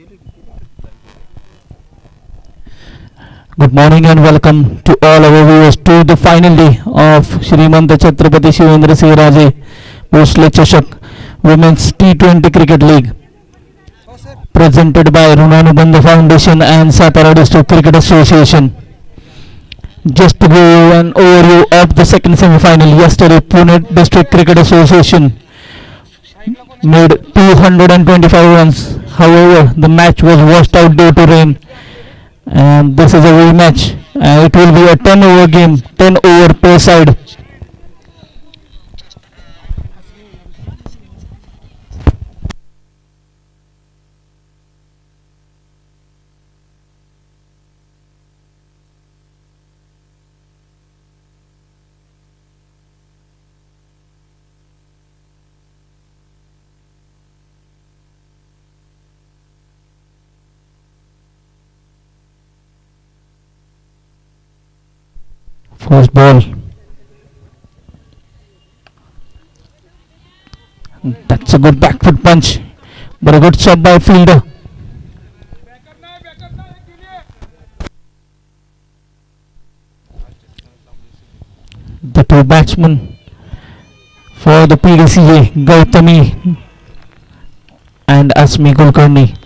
Good morning and welcome to all our viewers to the final day of Shrimanta Chhatrapati Shivendra Singh Bhosle Chashak Women's T20 Cricket League, presented by Runanubandha Foundation and Satara District Cricket Association. Just to give you an overview of the second semi-final, yesterday Pune District Cricket Association made 225 runs. However, the match was washed out due to rain, and this is a rematch. It will be a 10 over game, 10 over per side. First ball. That's a good back foot punch, but a good shot by fielder. The two batsmen for the PDCA, Gautami and Asmi Kulkarni.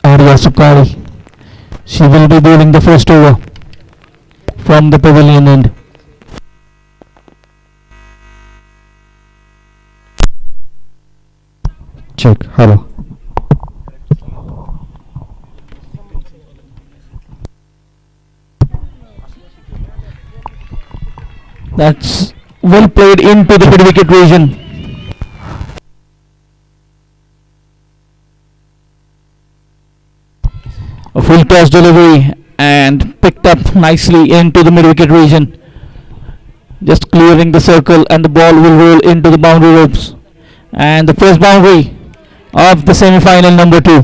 Arya Sukari. She will be bowling the first over from the pavilion end. Check. Hello. That's well played into the mid-wicket region. A full toss delivery and picked up nicely into the mid-wicket region. Just clearing the circle, and the ball will roll into the boundary ropes. And the first boundary of the semi-final number 2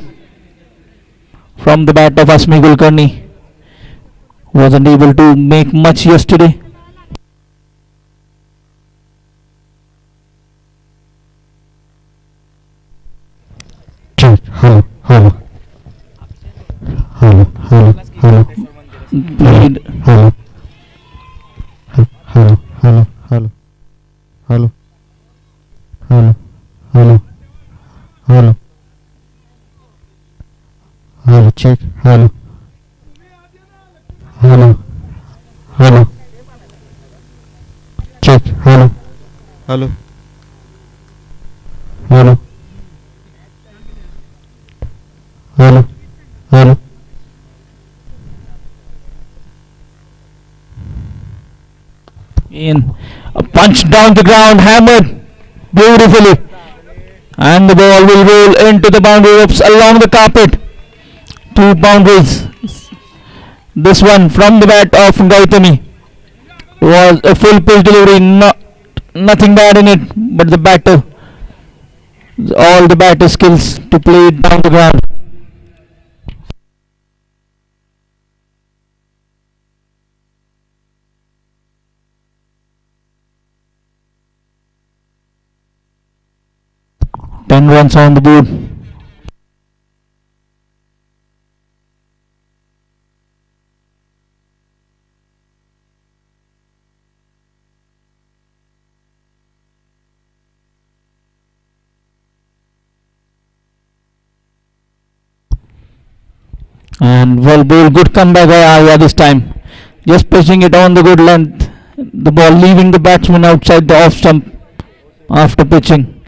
from the bat of Asmi Kulkarni. Wasn't able to make much yesterday. Hello. Hello. Played. Hello. Check. Hello. Check. Hello. In a punch down the ground, hammered beautifully, and the ball will roll into the boundary ropes along the carpet. 2 boundaries. This one from the bat of Gautami was a full pitch delivery, nothing bad in it, but the batter, all the batter skills to play it down the ground. Ten runs on the board. And well bowled, good comeback by Arya this time. Just pitching it on the good length. The ball leaving the batsman outside the off stump after pitching.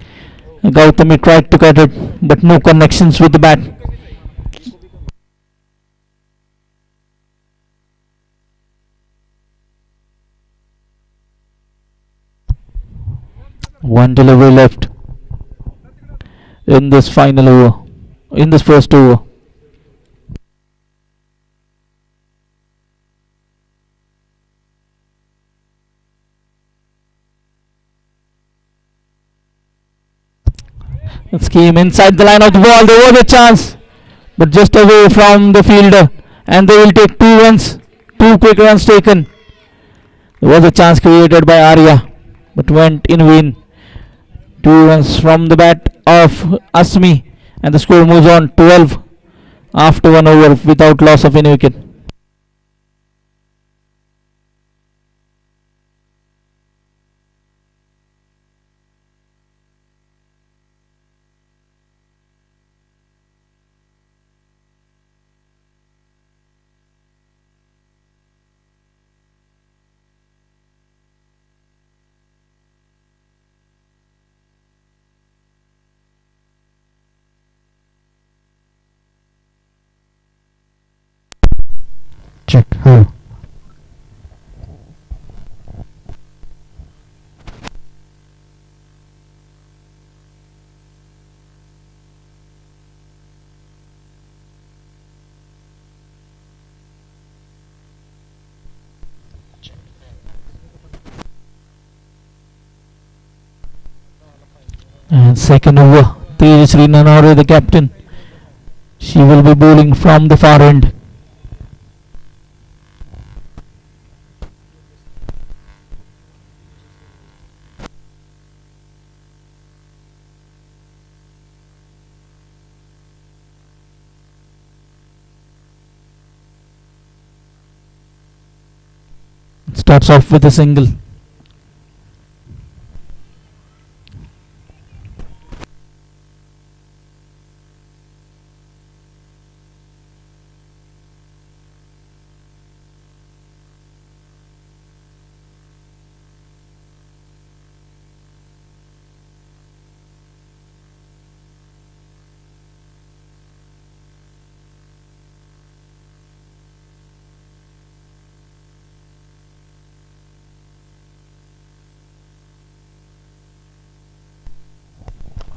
Gautami tried to cut it, but no connections with the bat. One delivery left in this final over, in this first over. It came inside the line of the ball. There was a chance, but just away from the fielder, and they will take 2 runs. 2 quick runs taken There was a chance created by Arya, but went in vain. Two runs from the bat of Asmi, and the score moves on 12 after 1 over without loss of any wicket. Check. Hello. And second over, Tejasri Nanare, the captain. She will be bowling from the far end. Starts off with a single.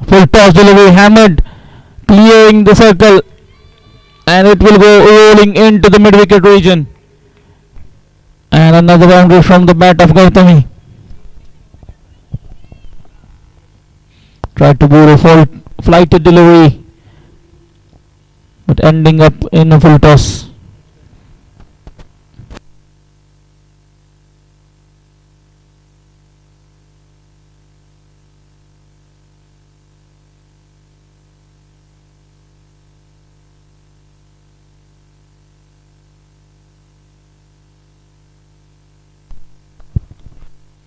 Full toss delivery, hammered, clearing the circle, and it will go rolling into the mid wicket region. And another boundary from the bat of Gautami. Tried to bowl a full flighted delivery, but ending up in a full toss.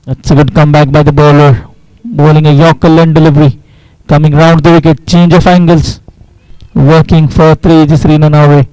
That's a good comeback by the bowler, bowling a Yorker length delivery, coming round the wicket, change of angles, working for Tejasri Nanare.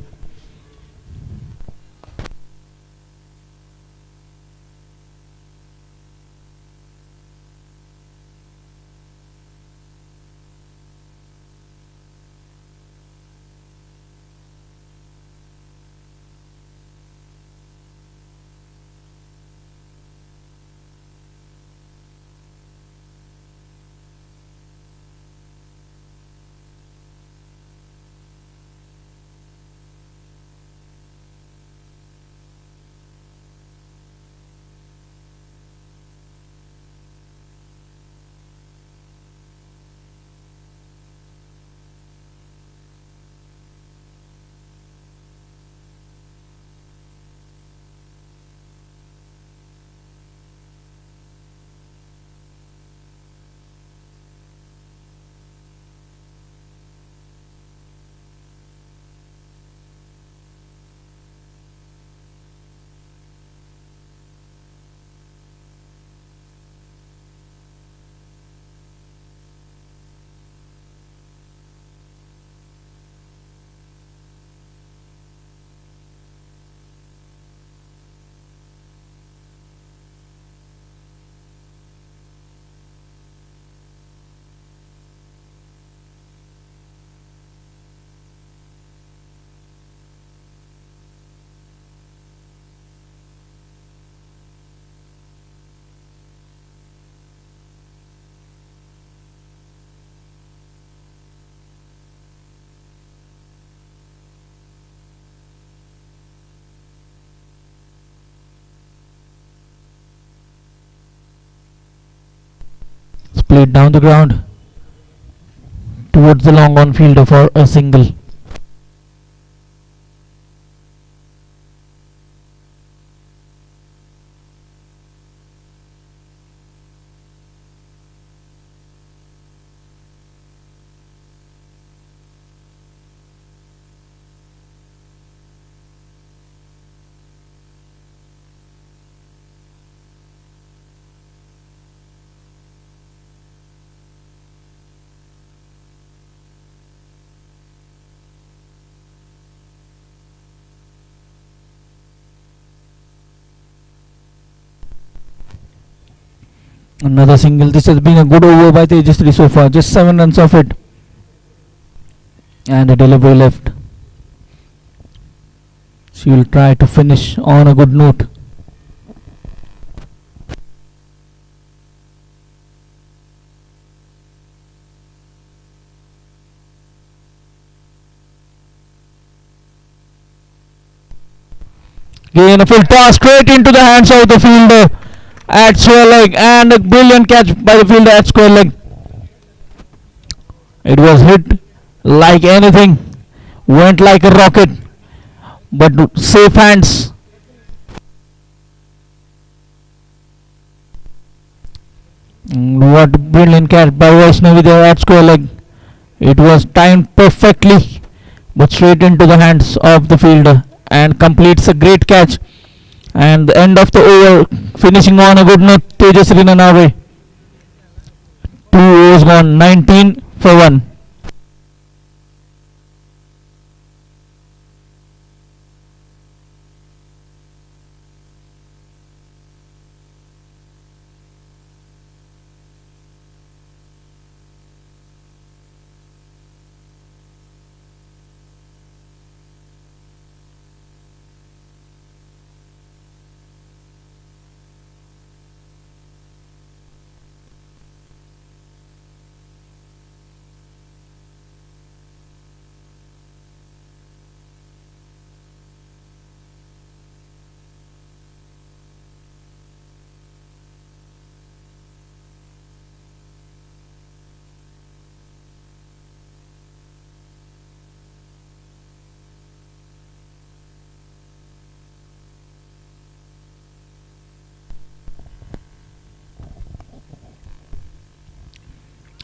Played down the ground towards the long on fielder for a single. Another single. This has been a good over by Tejasri so far. Just 7 runs off it. And a delivery left. She will try to finish on a good note. Again a full toss straight into the hands of the fielder at square leg, and a brilliant catch by the fielder at square leg. It was hit like anything, went like a rocket, but safe hands. What brilliant catch by Vaishnavi there at square leg. It was timed perfectly, but straight into the hands of the fielder, and completes a great catch. And the end of the over, finishing on a good note, Tejasri Nanave. 2 overs gone, 19 for 1.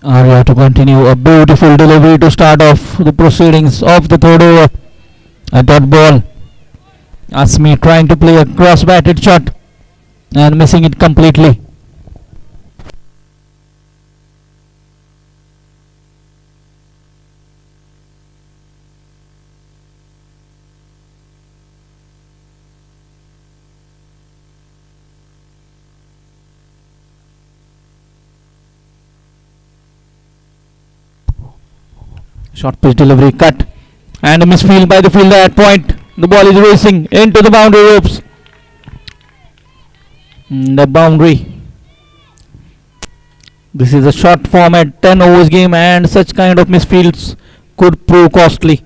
Arya to continue a beautiful delivery to start off the proceedings of the third over. A dot ball. Asmi trying to play a cross batted shot and missing it completely. Short pitch delivery cut, and a misfield by the fielder at point. The ball is racing into the boundary ropes. The boundary. This is a short format 10 overs game, and such kind of misfields could prove costly.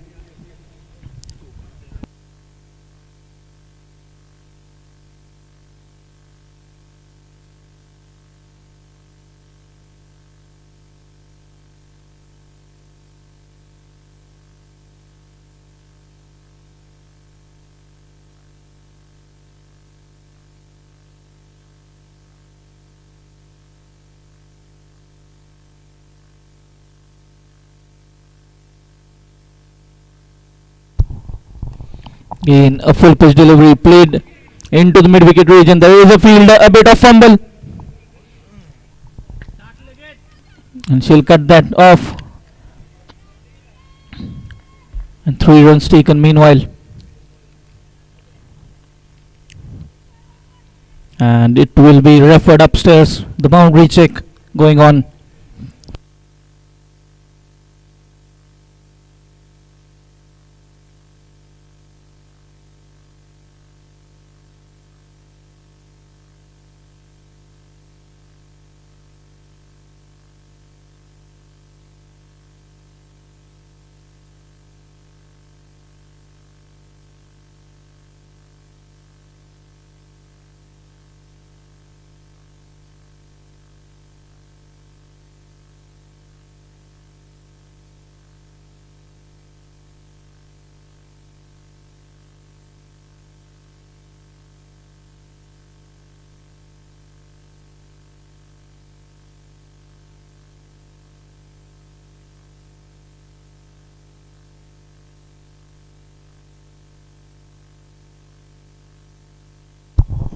Again, a full pitch delivery played into the mid wicket region. There is a fielder, a bit of fumble, and she'll cut that off. And 3 runs taken meanwhile. And it will be referred upstairs. The boundary check going on.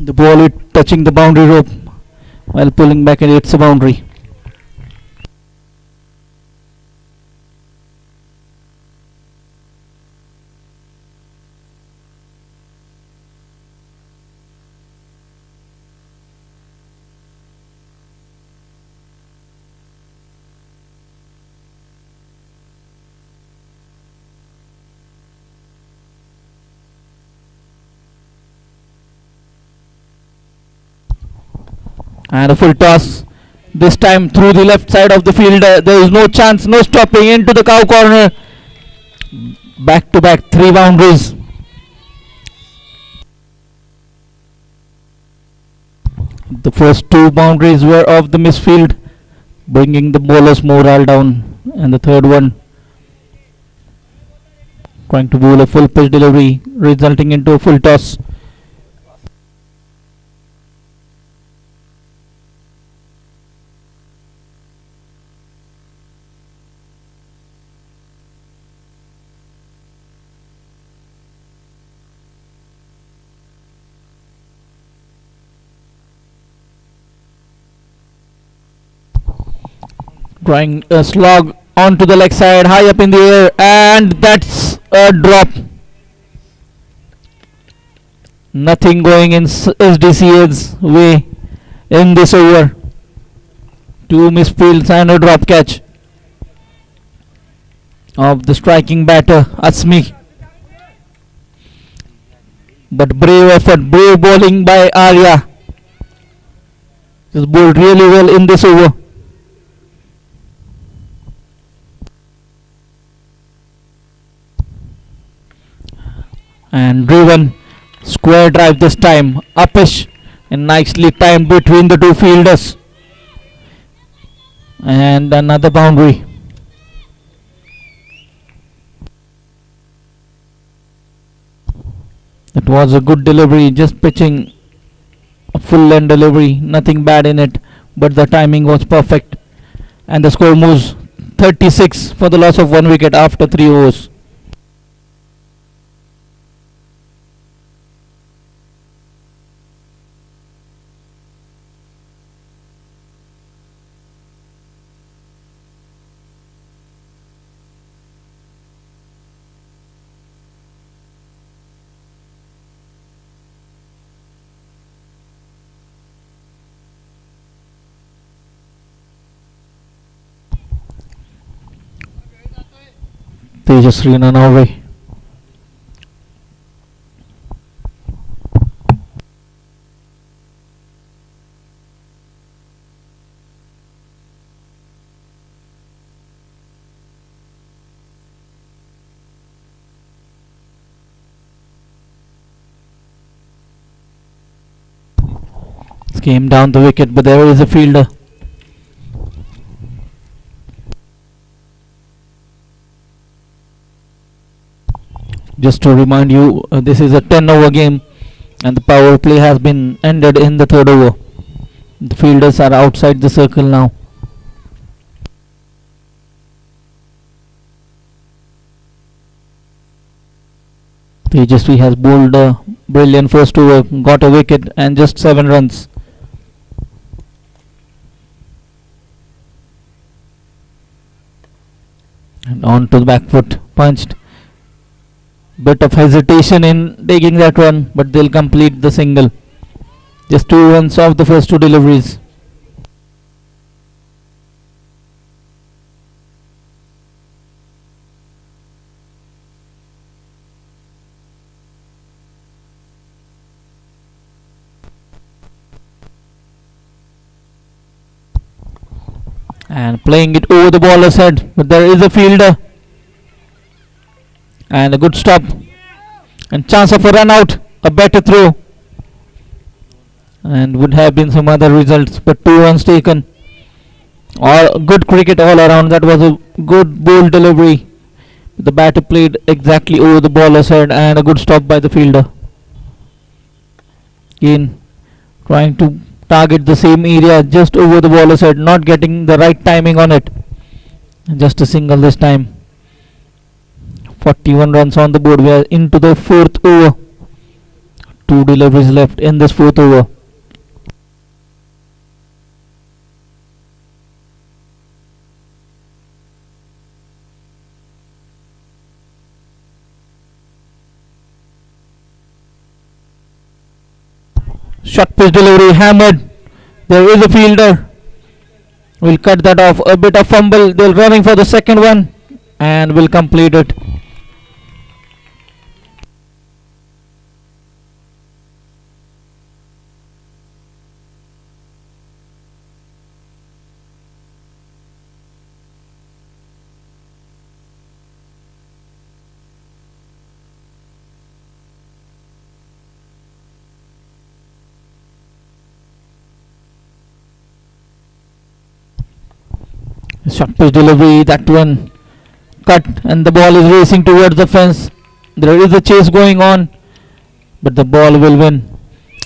The ball is touching the boundary rope while pulling back, and it's a boundary. And a full toss. This time through the left side of the field. There is no chance, no stopping into the cow corner. Back to back 3 boundaries. The first 2 boundaries were off the misfield, bringing the bowler's morale down. And the third one trying to bowl a full pitch delivery, resulting into a full toss. Trying a slog onto the leg side, high up in the air, and that's a drop. Nothing going in SDCA's way in this over. 2 misfields and a drop catch of the striking batter Asmi. But brave effort, brave bowling by Arya. Just bowled really well in this over. And driven, square drive this time, uppish and nicely timed between the 2 fielders. And another boundary. It was a good delivery, just pitching a full length delivery, nothing bad in it, but the timing was perfect. And the score moves 36 for the loss of 1 wicket after 3 overs. Tejasri Nanavai. Came down the wicket, but there is a fielder. Just to remind you, this is a 10 over game and the power play has been ended in the 3rd over. The fielders are outside the circle now. Tejasvi has bowled a brilliant first over, got a wicket and just 7 runs. And on to the back foot, punched. Bit of hesitation in taking that run, but they'll complete the single. Just 2 runs off the first 2 deliveries. And playing it over the bowler's head, but there is a fielder. And a good stop. And chance of a run out, a better throw. And would have been some other results, but 2 runs taken. All good cricket all around. That was a good bowl delivery. The batter played exactly over the bowler's head and a good stop by the fielder. Again, trying to target the same area just over the bowler's head, not getting the right timing on it. And just a single this time. 41 runs on the board. We are into the 4th over. 2 deliveries left in this 4th over. Short pitch delivery hammered. There is a fielder. We'll cut that off. A bit of fumble. They're running for the second one and will complete it. Short pitch delivery, that one cut, and the ball is racing towards the fence. There is a chase going on, but the ball will win.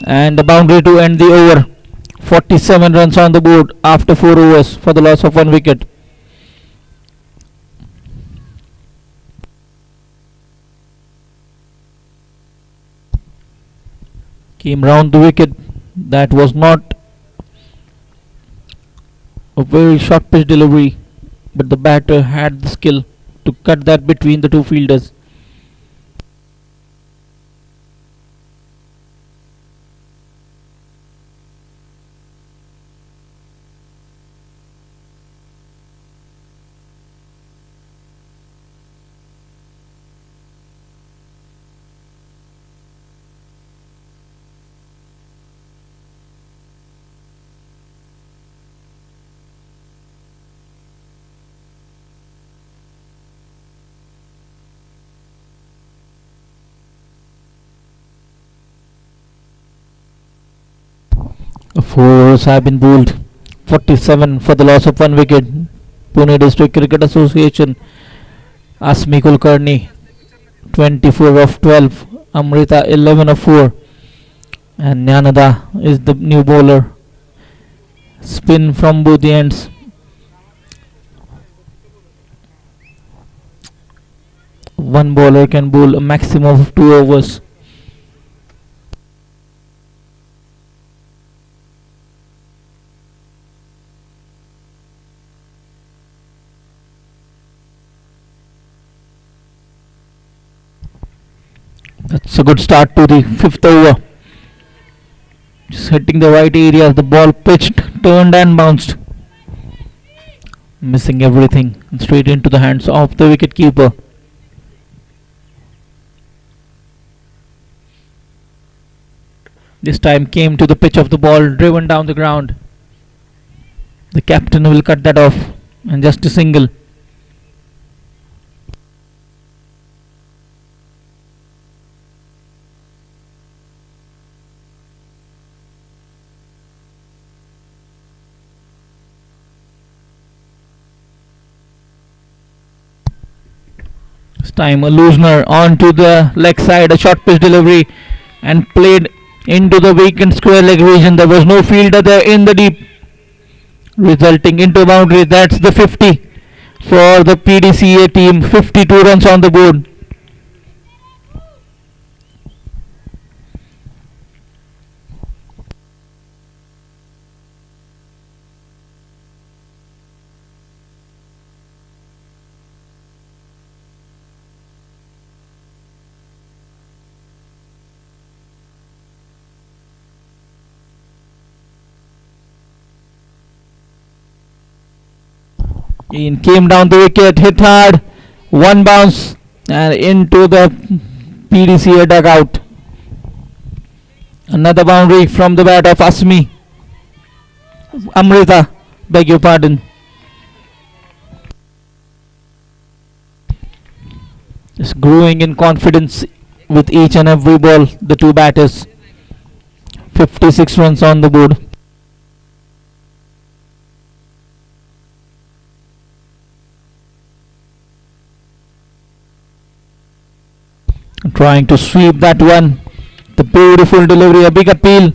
And the boundary to end the over. 47 runs on the board after 4 overs for the loss of 1 wicket. Came round the wicket. That was not a very short pitch delivery, but the batter had the skill to cut that between the two fielders. Four overs have been bowled. 47 for the loss of 1 wicket. Pune District Cricket Association. Asmi Kulkarni 24 of 12. Amrita 11 of 4. And Nyanada is the new bowler. Spin from both the ends. One bowler can bowl a maximum of 2 overs. That's a good start to the 5th over. Just hitting the right area. The ball pitched, turned and bounced. Missing everything straight into the hands of the wicket keeper. This time came to the pitch of the ball, driven down the ground. The captain will cut that off, and just a single. This time a loosener onto the leg side, a short pitch delivery, and played into the vacant square leg region. There was no fielder there in the deep, resulting into boundary. That's the 50 for the PDCA team. 52 runs on the board. In came down the wicket, hit hard, one bounce and into the PDCA dugout. Another boundary from the bat of Amrita, beg your pardon. Just growing in confidence with each and every ball, the two batters. 56 runs on the board. Trying to sweep that one. The beautiful delivery, a big appeal.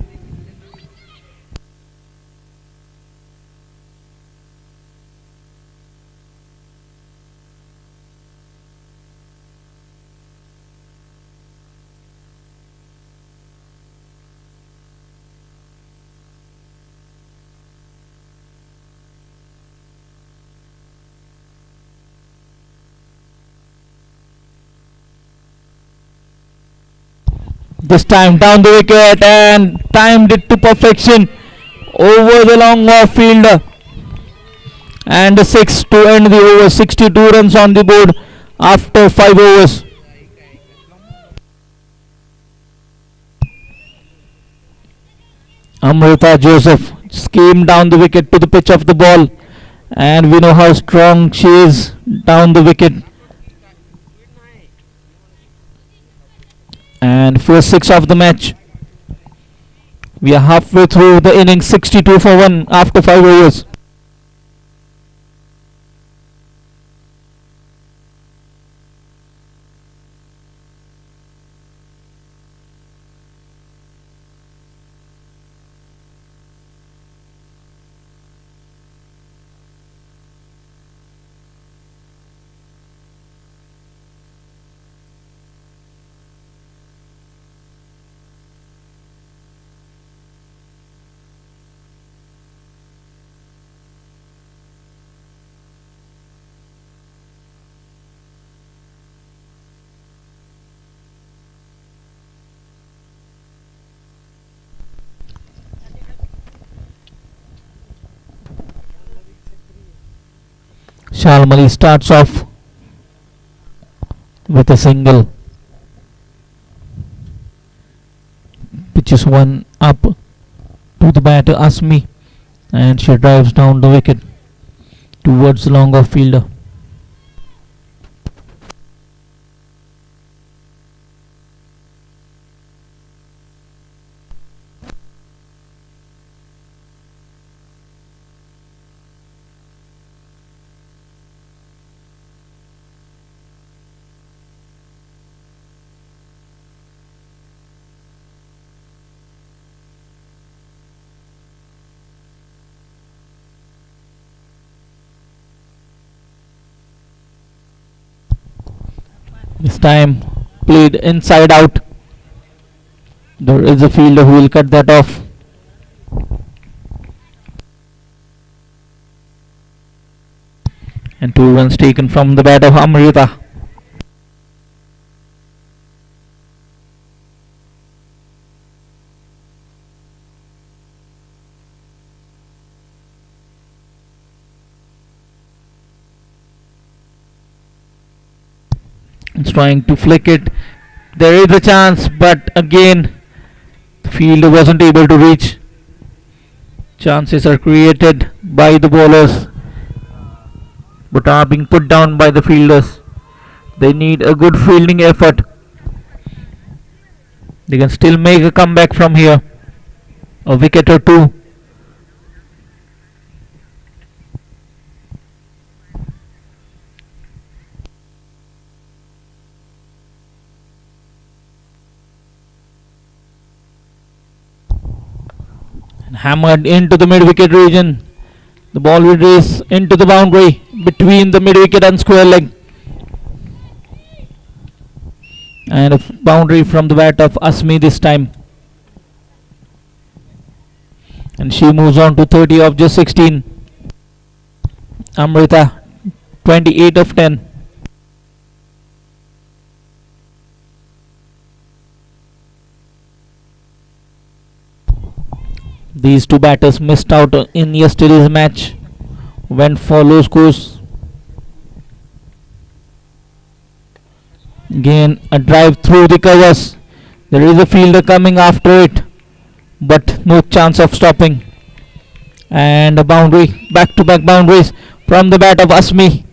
This time down the wicket and timed it to perfection over the long off fielder. And a 6 to end the over. 62 runs on the board after 5 overs. Amrita Joseph came down the wicket to the pitch of the ball, and we know how strong she is down the wicket. And first 6 of the match. We are halfway through the innings. 62 for 1 after 5 overs. Shalmali starts off with a single. Pitches one up to the batter Asmi, and she drives down the wicket towards the long off fielder. This time played inside out. There is a fielder who will cut that off. And 2 runs taken from the bat of Amrita. It's trying to flick it. There is a chance, but again the fielder wasn't able to reach. Chances are created by the bowlers, but are being put down by the fielders. They need a good fielding effort. They can still make a comeback from here. A wicket or two. And hammered into the mid-wicket region. The ball will race into the boundary between the mid-wicket and square leg. And a boundary from the bat of Asmi this time. And she moves on to 30 of just 16. Amrita 28 of 10. These two batters missed out in yesterday's match. Went for low scores. Again a drive through the covers. There is a fielder coming after it, but no chance of stopping. And a boundary, back to back boundaries from the bat of Asmi.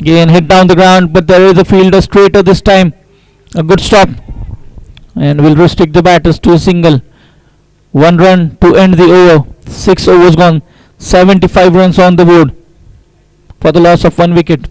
Again hit down the ground, but there is a fielder straighter this time. A good stop, and will restrict the batters to a single. 1 run to end the over. 6 overs gone. 75 runs on the board for the loss of 1 wicket.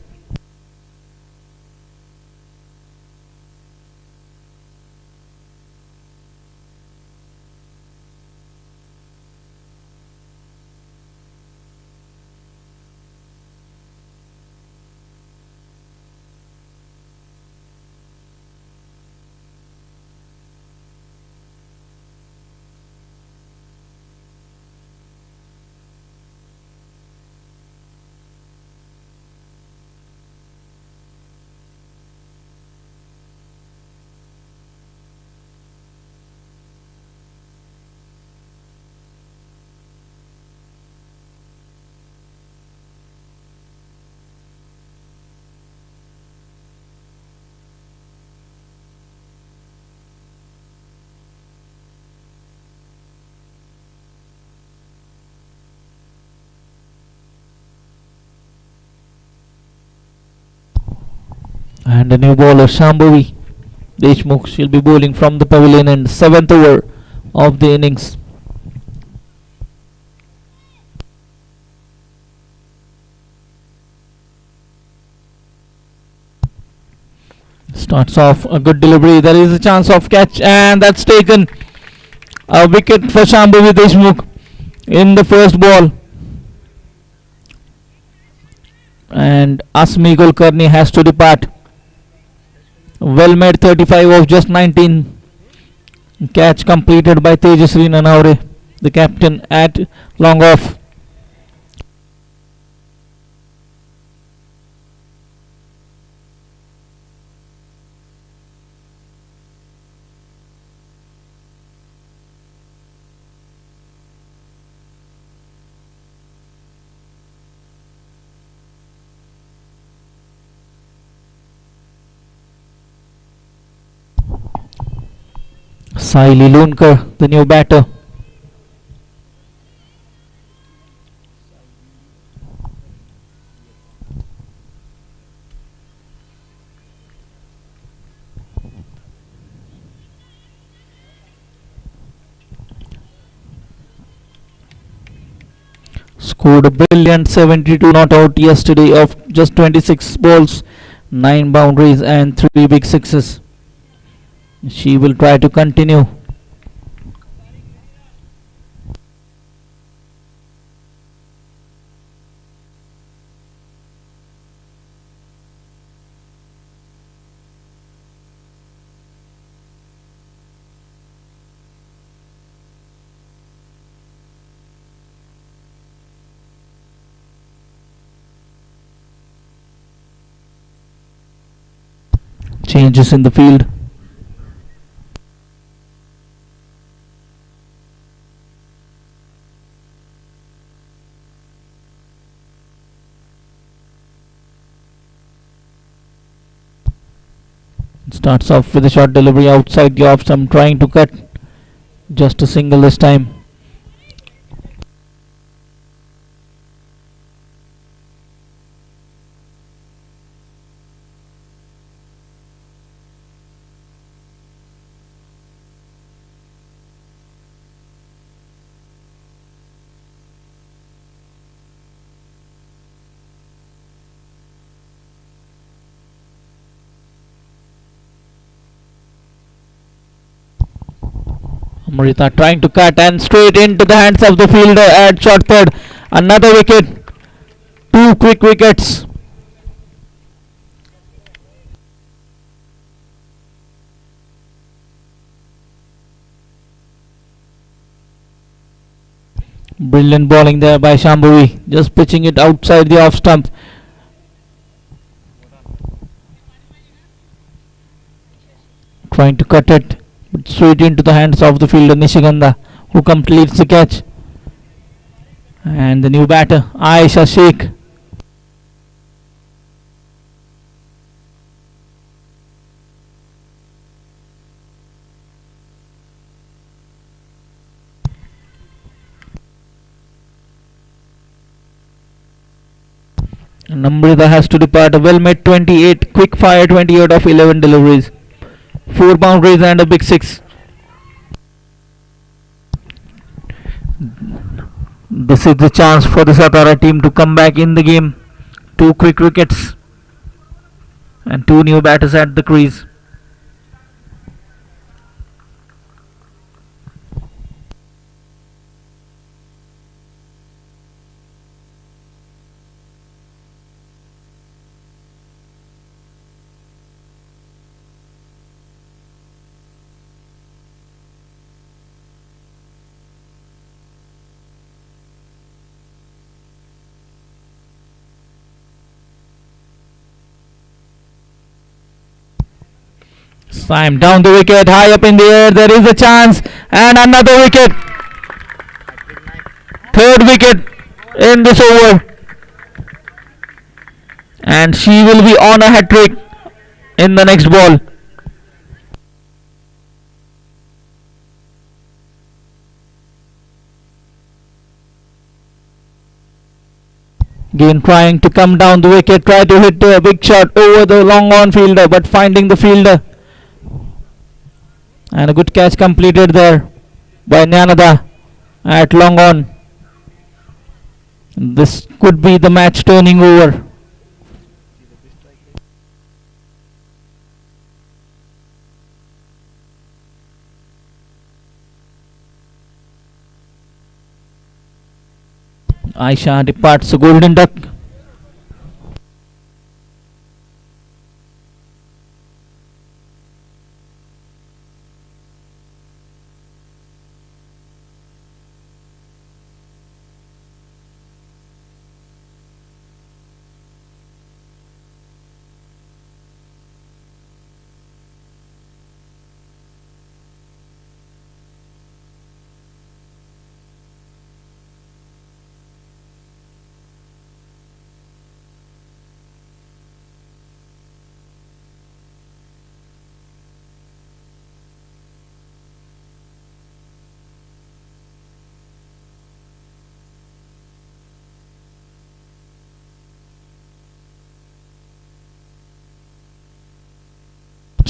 And a new bowler, Shambhavi Deshmukh. She'll be bowling from the pavilion in 7th over of the innings. Starts off a good delivery. There is a chance of catch, and that's taken. A wicket for Shambhavi Deshmukh in the first ball. and Asmi Kulkarni has to depart. Well made 35 of just 19. Catch completed by Tejasri Nanaure, the captain at long off. Saili Lunkar, the new batter. Scored a brilliant 72 not out yesterday of just 26 balls, 9 boundaries and 3 big sixes. She will try to continue. Changes in the field. Starts off with a short delivery outside the off stump, trying to cut. Just a single this time. Amrita trying to cut and straight into the hands of the fielder at short third. Another wicket. 2 quick wickets. Brilliant bowling there by Shambhavi. Just pitching it outside the off stump. Trying to cut it, but straight into the hands of the fielder Nishigandha, who completes the catch. And the new batter Aisha Sheikh. Namrita has to depart. A well made 28, quick fire 28 of 11 deliveries, 4 boundaries and a big 6. This is the chance for the Satara team to come back in the game. 2 quick wickets and 2 new batters at the crease. Time down the wicket, high up in the air, there is a chance, and another wicket. Third wicket in this over, and she will be on a hat trick in the next ball. Again trying to come down the wicket, try to hit a big shot over the long on fielder, but finding the fielder. And a good catch completed there by Nyanada at long on. This could be the match turning over. Aisha departs the golden duck.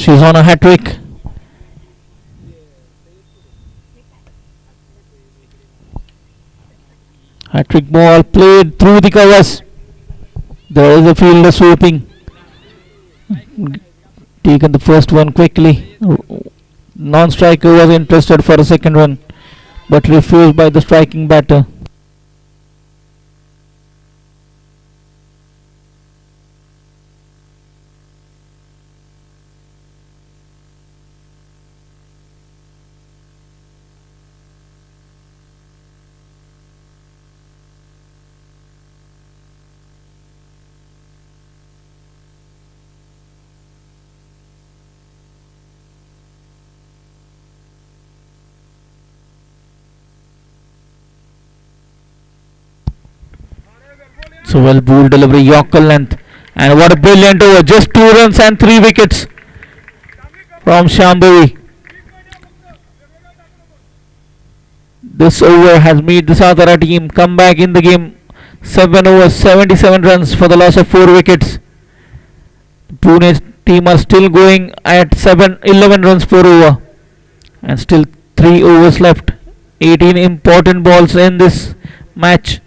She's on a hat trick. Hat trick ball played through the covers. There is a fielder swooping. Taken the first one quickly. Non-striker was interested for a second one, but refused by the striking batter. So well bowled delivery, Yorker length, and what a brilliant over! Just 2 runs and 3 wickets from Shambhavi. This over has made the SATARA team come back in the game. 7 overs, 77 runs for the loss of 4 wickets. The Pune team are still going at 11 runs per over, and still 3 overs left. 18 important balls in this match,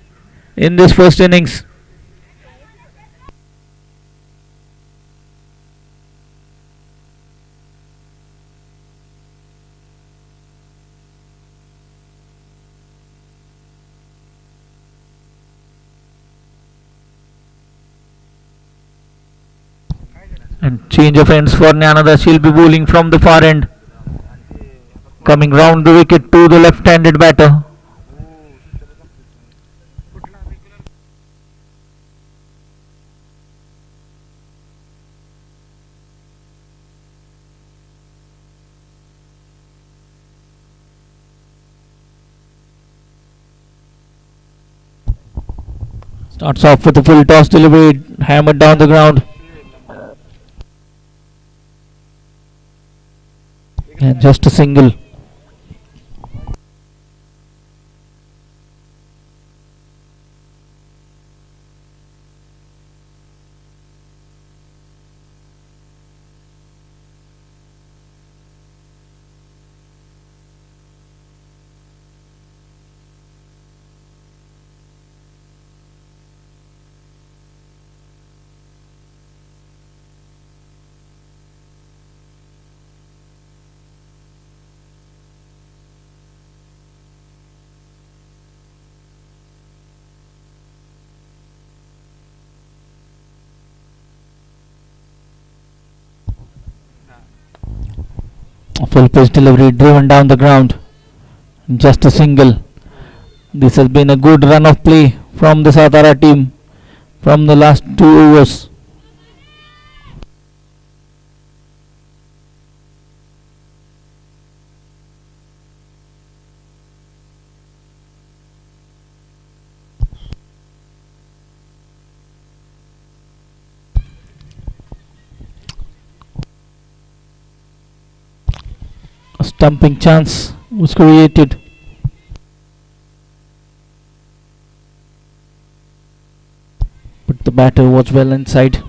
in this first innings. And change of ends for Nyanada. She'll be bowling from the far end, coming round the wicket to the left-handed batter. Starts off with a full toss delivery, hammered down the ground. And just a single. A full pitch delivery driven down the ground. Just a single. This has been a good run of play from the SATARA team from the last 2 overs. A stumping chance was created. But the batter was well inside.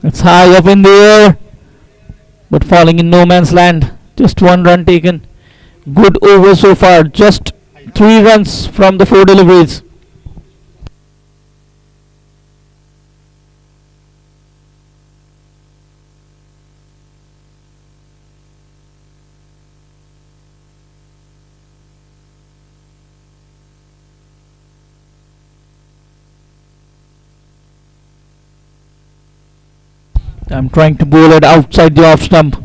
It's high up in the air, but falling in no man's land. Just 1 run taken. Good over so far. Just 3 runs from the 4 deliveries. I'm trying to bowl it outside the off stump.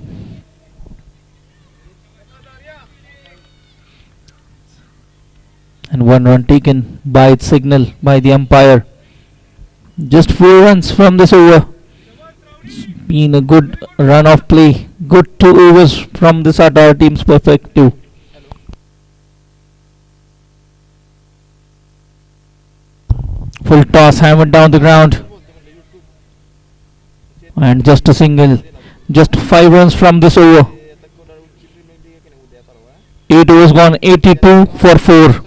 And 1 run taken by its signal by the umpire. Just 4 runs from this over. It's been a good run of play. Good 2 overs from the SATARA team's perspective. Full toss hammered down the ground. And just a single, just 5 runs from this over. 8 overs gone, 82 for 4.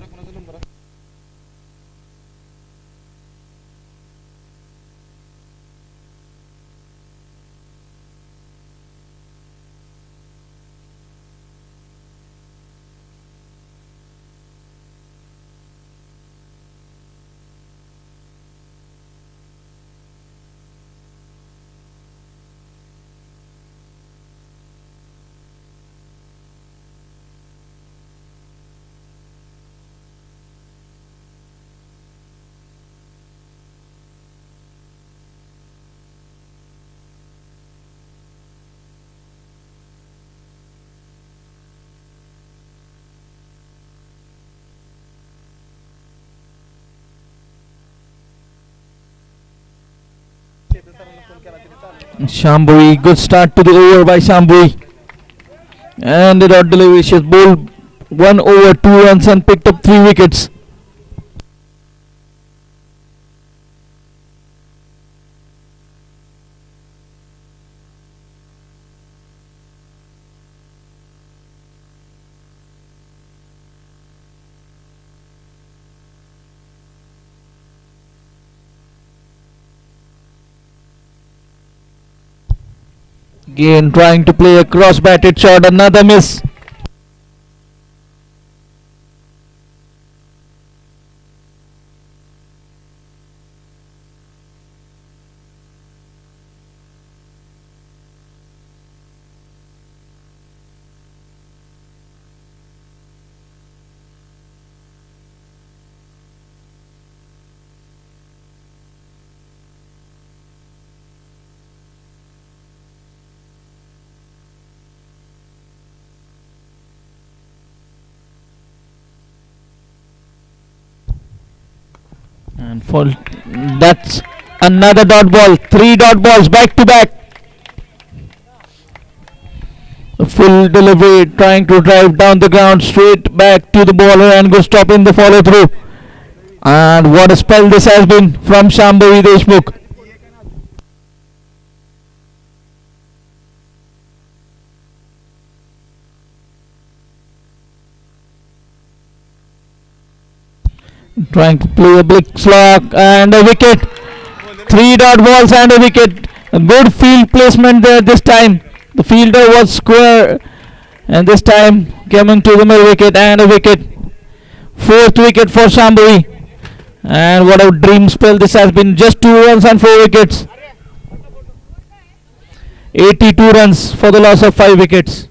Shambui, good start to the over by Shambui. And the dot delivery, she's bowled 1 over 2 runs and picked up 3 wickets. Again trying to play a cross-batted shot, another miss. And for that's another dot ball, 3 dot balls back to back. A full delivery, trying to drive down the ground, straight back to the bowler and go stopping the follow through. And what a spell this has been from Shambhavi Deshmukh. Trying to play a blick slog and a wicket. 3 dot balls and a wicket. A good field placement there this time. The fielder was square and this time coming to the middle wicket and a wicket. 4th wicket for Shambhavi. And what a dream spell this has been. Just 2 runs and 4 wickets. 82 runs for the loss of 5 wickets.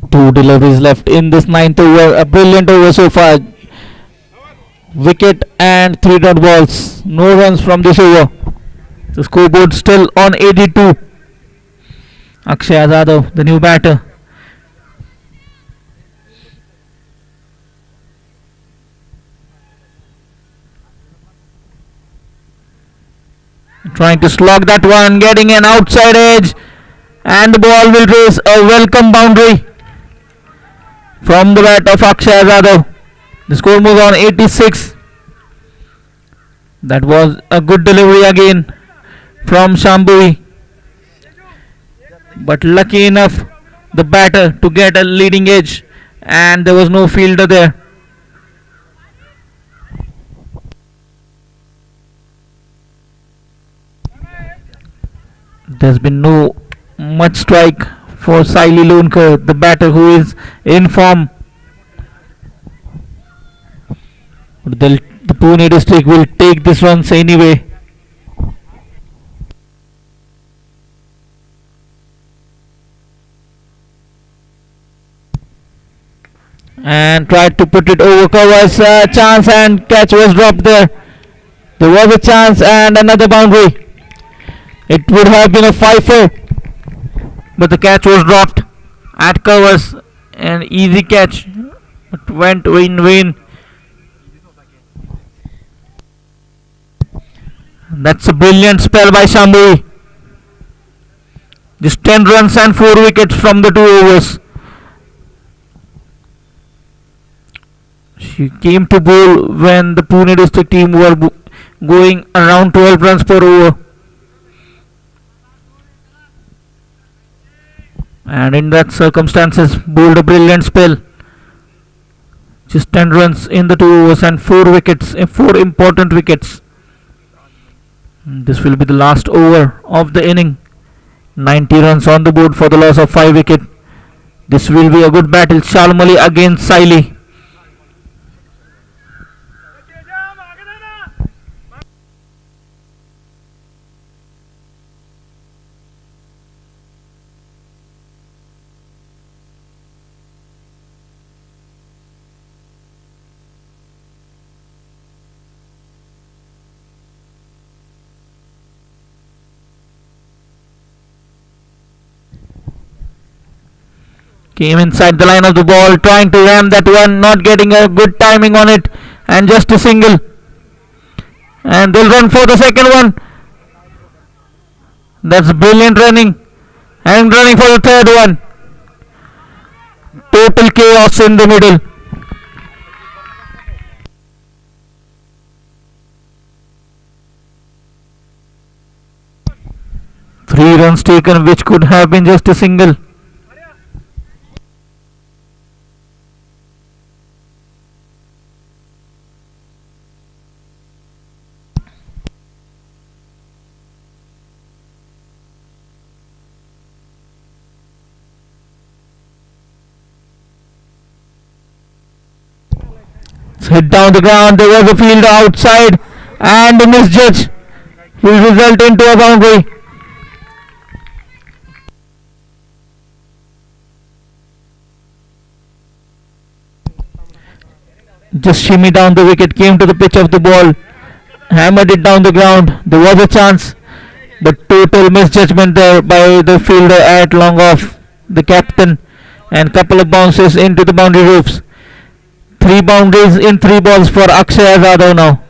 Two deliveries left in this 9th over. A brilliant over so far. Wicket and 3 dot balls. No runs from this over. The scoreboard still on 82. Akshay Yadav, the new batter. Trying to slog that one, getting an outside edge. And the ball will raise a welcome boundary from the bat of Akshay Yadav. The score moves on 86. That was a good delivery again from Shambhavi. But lucky enough the batter to get a leading edge and there was no fielder there. There's been no much strike for Saili Lonkar, the batter who is in form. The Pune district will take this runs anyway. and tried to put it over covers. Chance and catch was dropped there. There was a chance and another boundary. It would have been a 5-4, but the catch was dropped at covers. An easy catch. It went win-win. That's a brilliant spell by Shambhavi. Just 10 runs and 4 wickets from the 2 overs. She came to bowl when the Pune district team were going around 12 runs per over. And in that circumstances, bowled a brilliant spell. Just 10 runs in the 2 overs and 4 wickets, 4 important wickets. This will be the last over of the inning. 90 runs on the board for the loss of 5 wickets. This will be a good battle. Shalmali against Saili. Came inside the line of the ball, trying to ram that one, not getting a good timing on it, and just a single. And they'll run for the second one. That's brilliant running. And running for the third one. Total chaos in the middle. Three runs taken, which could have been just a single. Hit down the ground. There was a fielder outside and a misjudge will result into a boundary. Just shimmy down the wicket, came to the pitch of the ball, hammered it down the ground. There was a chance, but total misjudgment there by the fielder at long off, the captain, and couple of bounces into the boundary ropes. 3 boundaries in 3 balls for Akshay Yadav now.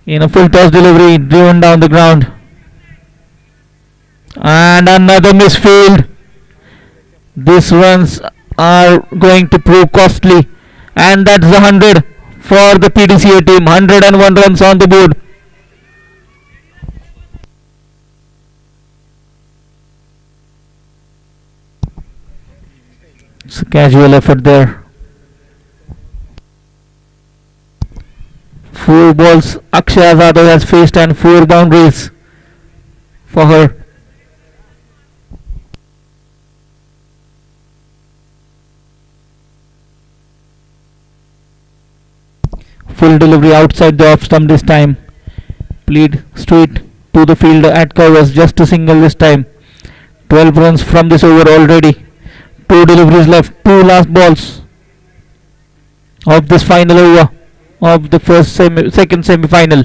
In a full toss delivery, driven down the ground. And another misfield. These runs are going to prove costly. And that's the 100 for the PDCA team. 101 runs on the board. It's a casual effort there. 4 balls Akshay Yadav has faced and 4 boundaries for her. Full delivery outside the off stump this time. Played straight to the fielder at covers, just a single this time. 12 runs from this over already. 2 deliveries left, 2 last balls of this final over of the second semi-final.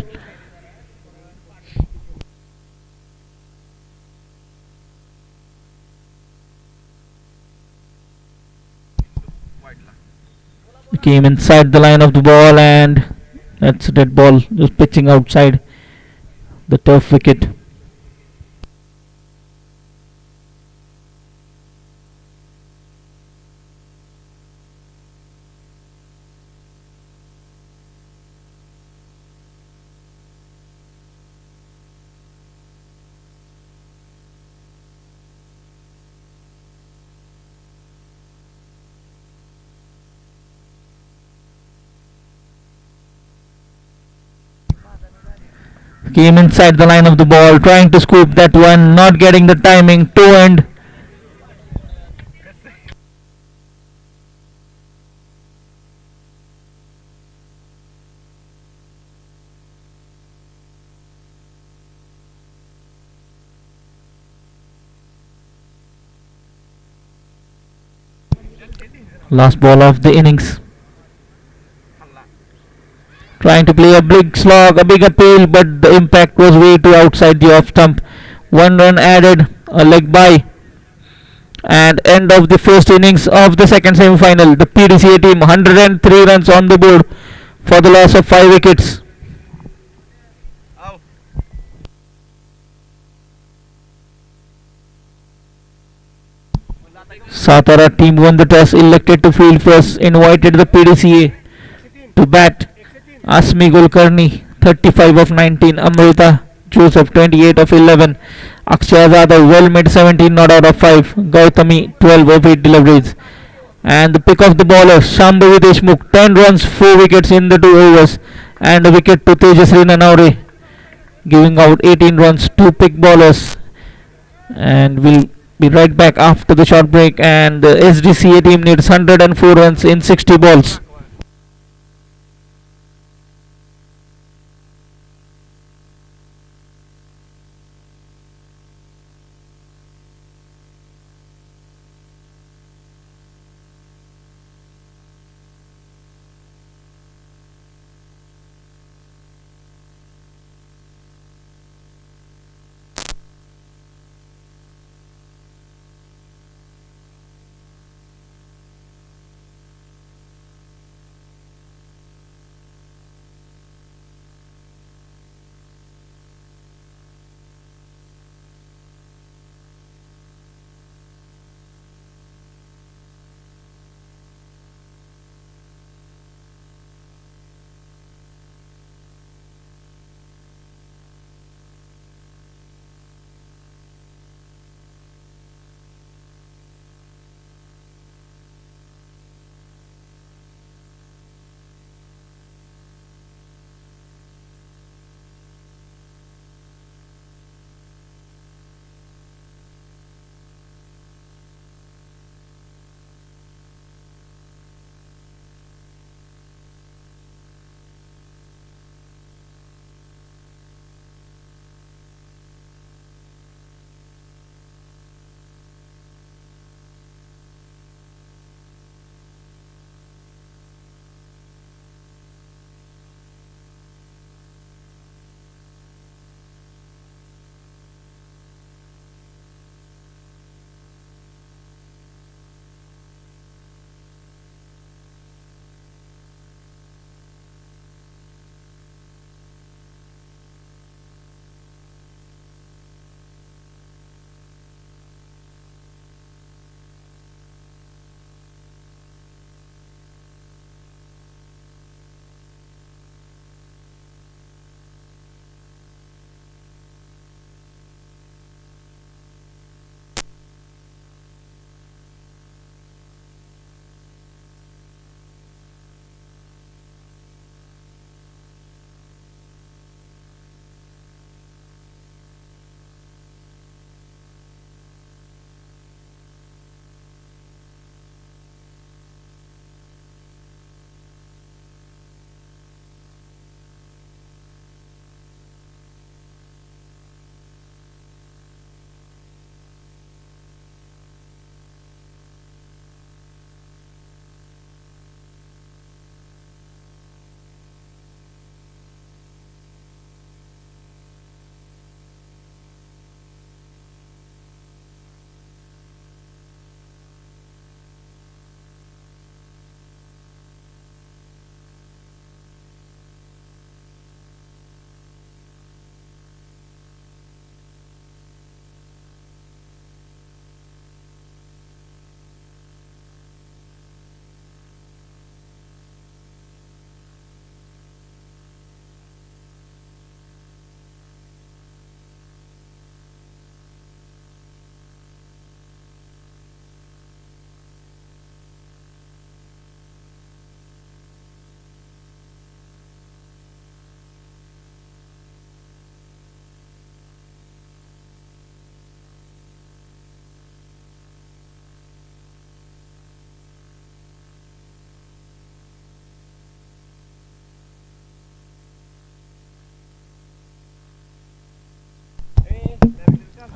Came inside the line of the ball and that's a dead ball, just pitching outside the turf wicket. Came inside the line of the ball, trying to scoop that one, not getting the timing, toe end. Last ball of the innings. Trying to play a big slog, a big appeal, but the impact was way too outside the off stump. 1 run added, a leg by, and end of the first innings of the second semi-final. The PDCA team 103 runs on the board for the loss of 5 wickets. Satara team won the toss, elected to field first, invited the PDCA to bat. Asmi Gulkarni 35 of 19, Amrita Joseph 28 of 11, Akshay Zadav well made 17 not out of 5, Gautami 12 of 8 deliveries. And the pick of the bowler Shambhavi Deshmukh 10 runs, 4 wickets in the 2 overs, and a wicket to Tejasri Nanaure, giving out 18 runs, 2 pick bowlers. And we'll be right back after the short break, and the SDCA team needs 104 runs in 60 balls.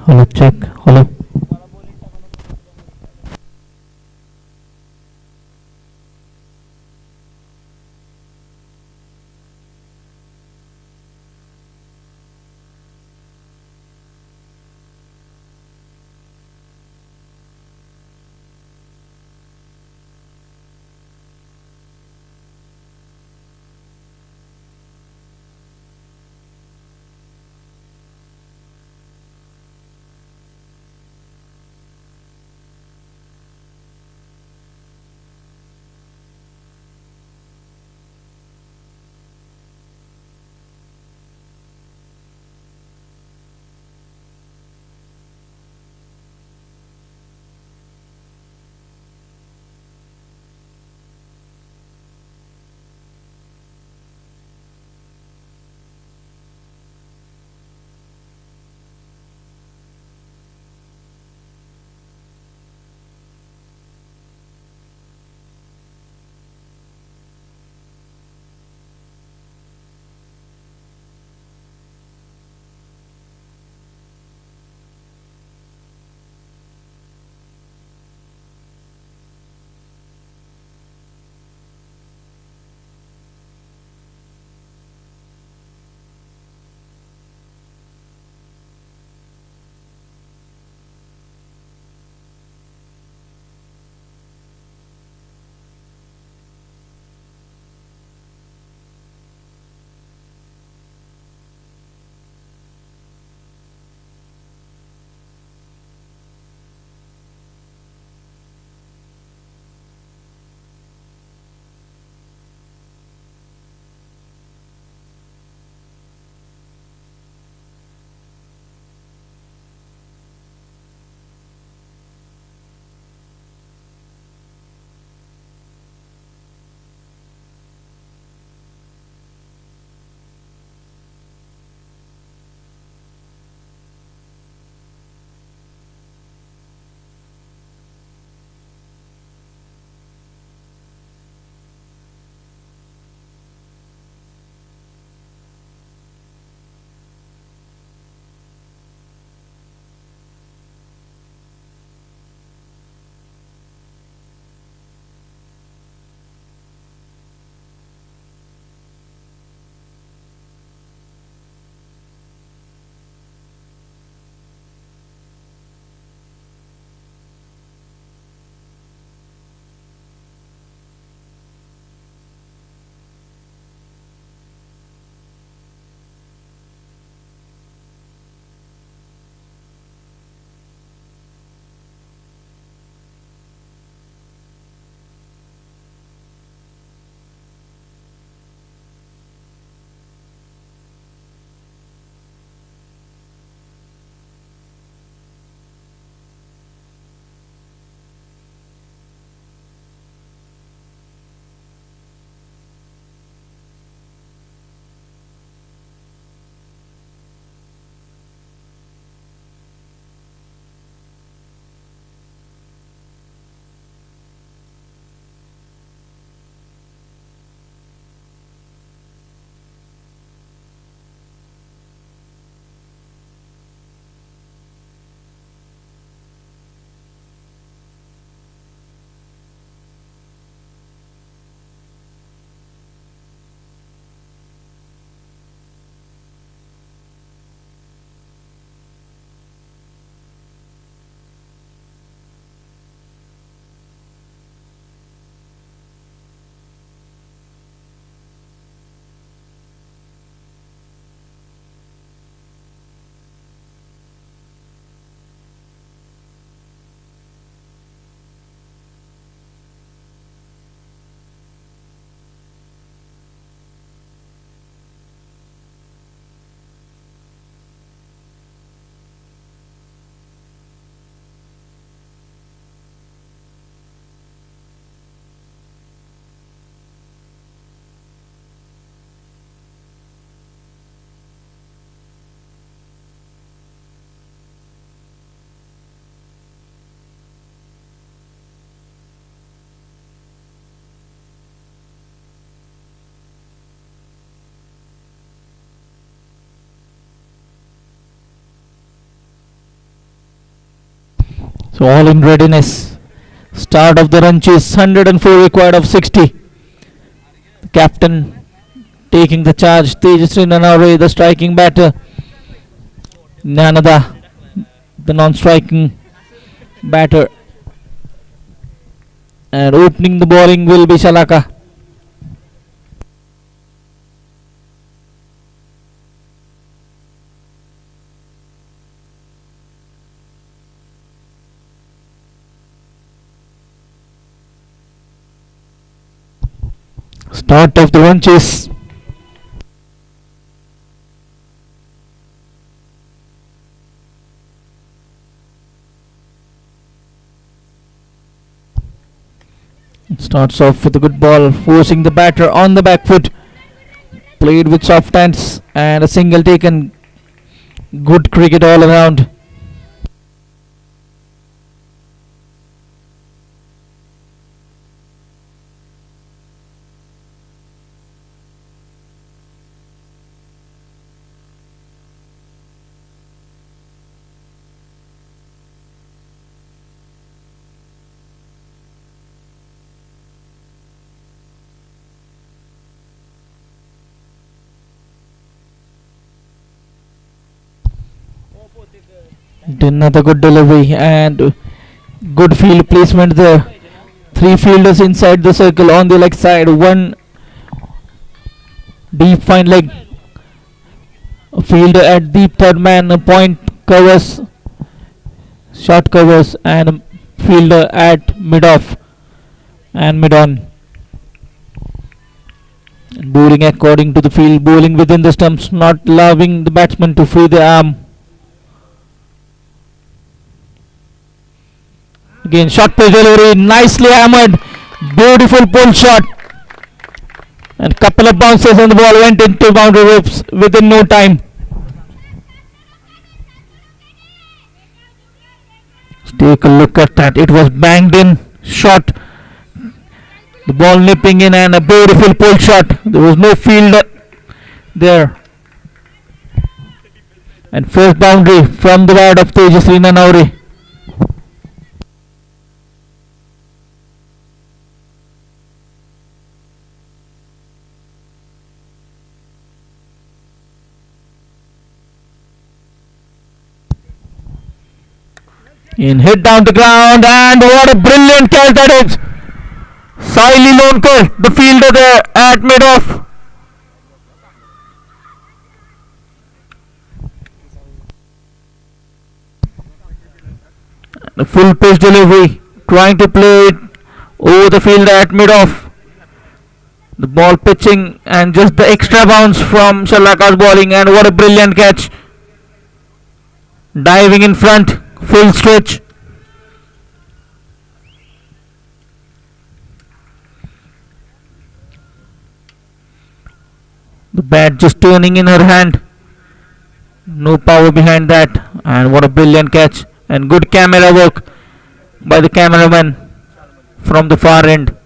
Hello, check. Hello. So all in readiness. Start of the run chase, 104 required of 60. The captain taking the charge. Tejasri Nanavare, the striking batter. Nanada, the non-striking batter. And opening the bowling will be Shalaka. Start of the run chase. Starts off with a good ball, forcing the batter on the back foot. Played with soft hands and a single taken. Good cricket all around. Another good delivery and good field placement there. Three fielders inside the circle on the leg side. One deep fine leg. A fielder at deep third man. A point covers, short covers, and a fielder at mid off and mid on. Bowling according to the field. Bowling within the stumps, not allowing the batsman to free the arm. Again, short pitch delivery, nicely hammered, beautiful pull shot, and couple of bounces and the ball went into boundary ropes within no time. Let's take a look at that. It was banged in, shot, the ball nipping in, and a beautiful pull shot. There was no field there. And first boundary from the bat of Tejasri Nanavare. In hit down the ground, and what a brilliant catch that is. Saili Lonkar, the fielder there at mid off. A full pitch delivery, trying to play it over the fielder at mid off. The ball pitching and just the extra bounce from Shalaka's bowling, and what a brilliant catch. Diving in front. Full stretch. The bat just turning in her hand. No power behind that. And what a brilliant catch. And good camera work by the cameraman from the far end.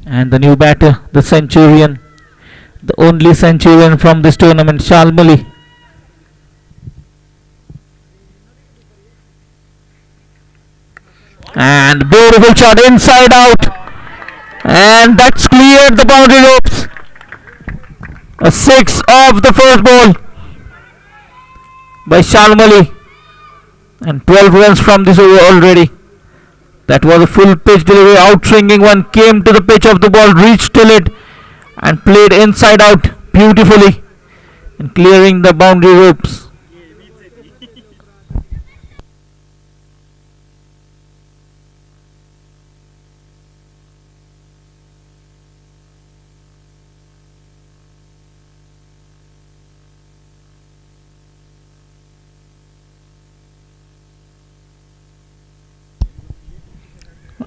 And the new batter, the Centurion, the only Centurion from this tournament, Shalmali. And beautiful shot inside out, and that's cleared the boundary ropes. A 6 off the first ball by Shalmali, and 12 runs from this over already. That was a full pitch delivery, out swinging one, came to the pitch of the ball, reached till it, and played inside out beautifully, and clearing the boundary ropes.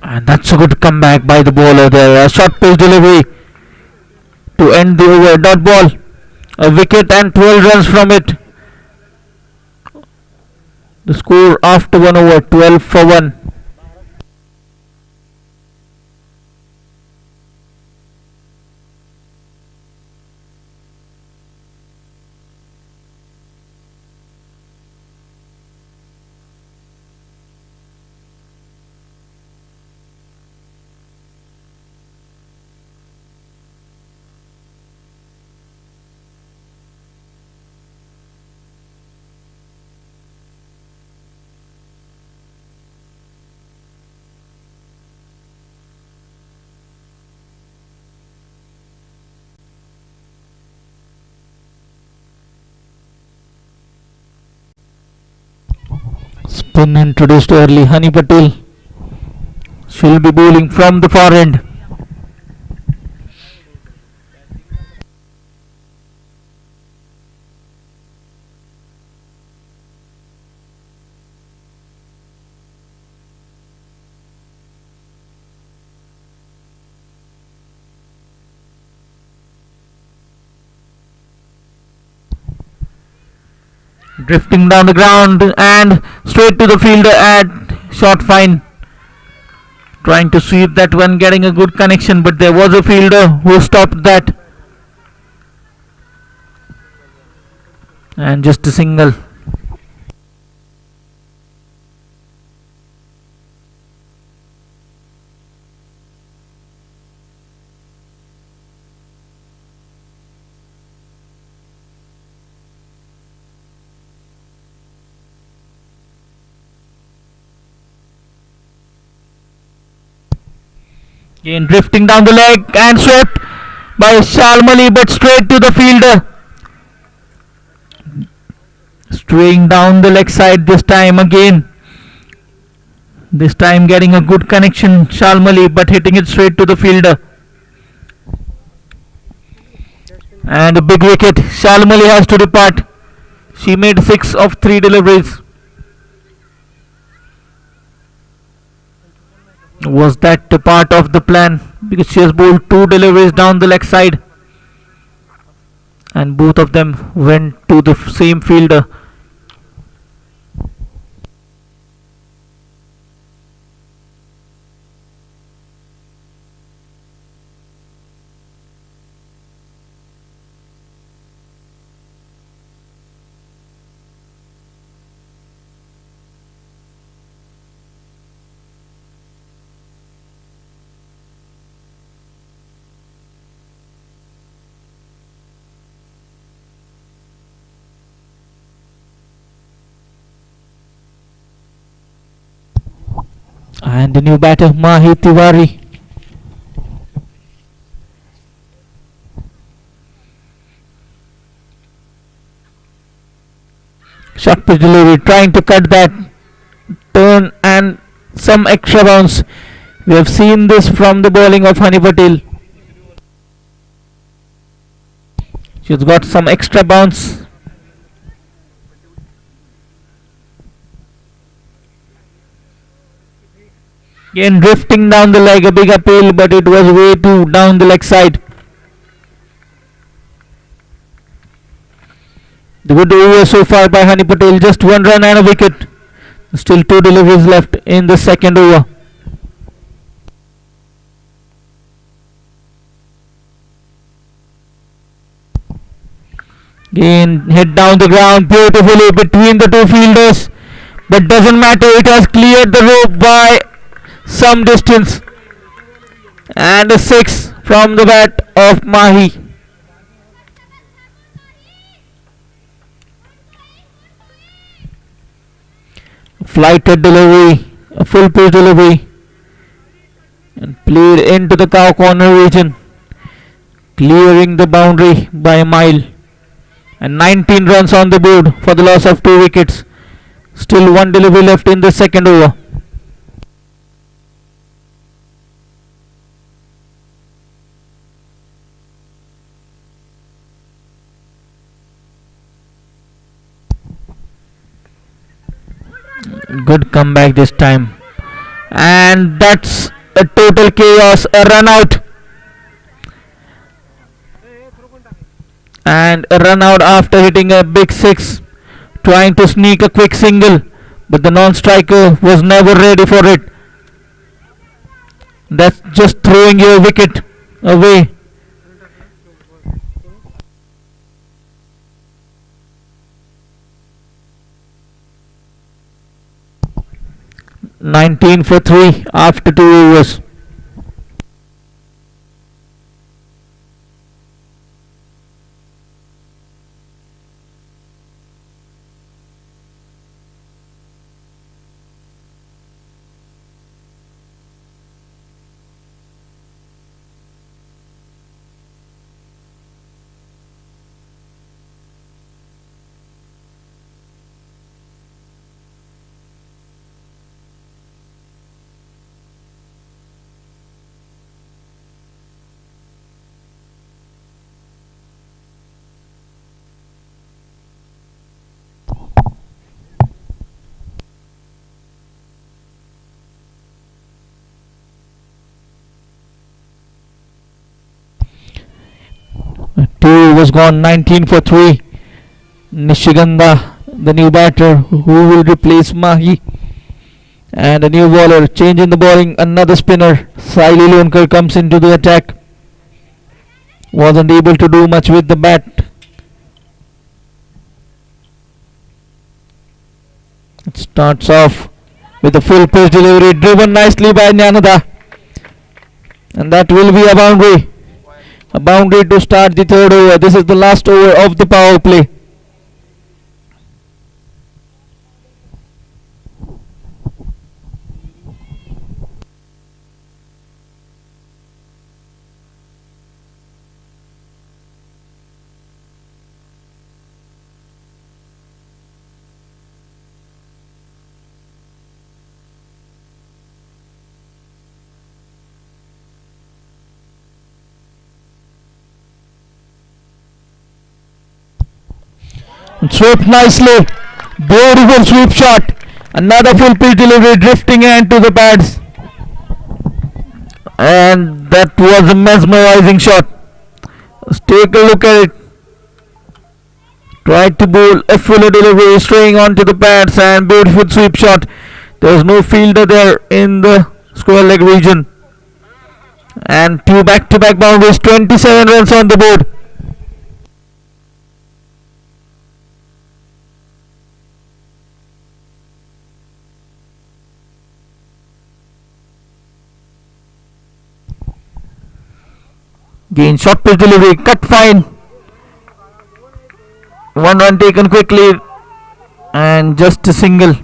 And that's a good comeback by the bowler there. A short pitch delivery to end the over. Dot ball. A wicket and 12 runs from it. The score after 1 over, 12 for 1. Spin introduced early. Hani Patel. She'll be bowling from the far end. Drifting down the ground and straight to the fielder at short fine. Trying to sweep that one, getting a good connection, but there was a fielder who stopped that. And just a single. Again drifting down the leg and swept by Shalmali, but straight to the fielder. Straying down the leg side this time again. This time getting a good connection, Shalmali, but hitting it straight to the fielder. And a big wicket. Shalmali has to depart. She made 6 of 3 deliveries. Was that a part of the plan? Because she has bowled 2 deliveries down the leg side, and both of them went to the same fielder. And the new batter, Mahi Tiwari. Short pitch delivery, trying to cut that turn and some extra bounce. We have seen this from the bowling of Hani Patel. She's got some extra bounce. Again drifting down the leg, a big appeal, but it was way too down the leg side. The good over so far by Hani Patel, just 1 run and a wicket. Still 2 deliveries left in the second over. Again hit down the ground beautifully between the 2 fielders, but doesn't matter, it has cleared the rope by some distance. And a 6 from the bat of Mahi. Flighted delivery, a full pitch delivery, and played into the cow corner region, clearing the boundary by a mile. And 19 runs on the board for the loss of 2 wickets. Still 1 delivery left in the second over. Good comeback this time and that's a total chaos, a run out, and a run out after hitting a big six, trying to sneak a quick single, but the non-striker was never ready for it. That's just throwing your wicket away. "19 for 3 after 2 overs. Two was gone, 19 for 3. Nishiganda, the new batter, who will replace Mahi. And a new bowler, change in the bowling, another spinner. Saili Lonkar comes into the attack. Wasn't able to do much with the bat. It starts off with a full pitch delivery, driven nicely by Nyanada. And that will be a boundary. A boundary to start the third over. This is the last over of the power play. Swept nicely. Beautiful sweep shot. Another full pitch delivery, drifting into the pads. And that was a mesmerizing shot. Let's take a look at it. Tried to bowl a fuller delivery, straying onto the pads, and beautiful sweep shot. There was no fielder there in the square leg region. And two back-to-back boundaries, 27 runs on the board. Again, short pitch delivery, cut fine. One run taken quickly, and just a single.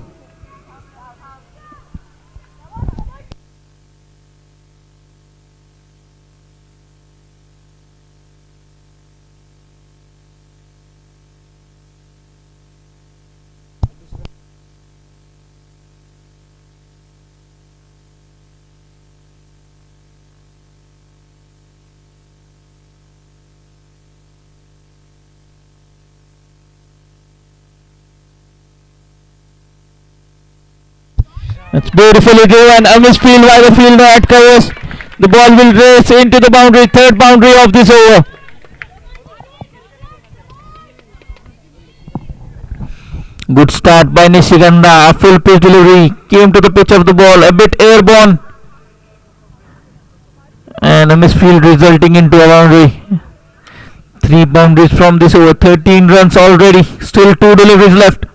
It's beautifully driven. A misfield by the fielder at covers. The ball will race into the boundary. Third boundary of this over. Good start by Nishiganda. A full pitch delivery. Came to the pitch of the ball. A bit airborne. And a misfield resulting into a boundary. 3 boundaries from this over. 13 runs already. Still 2 deliveries left.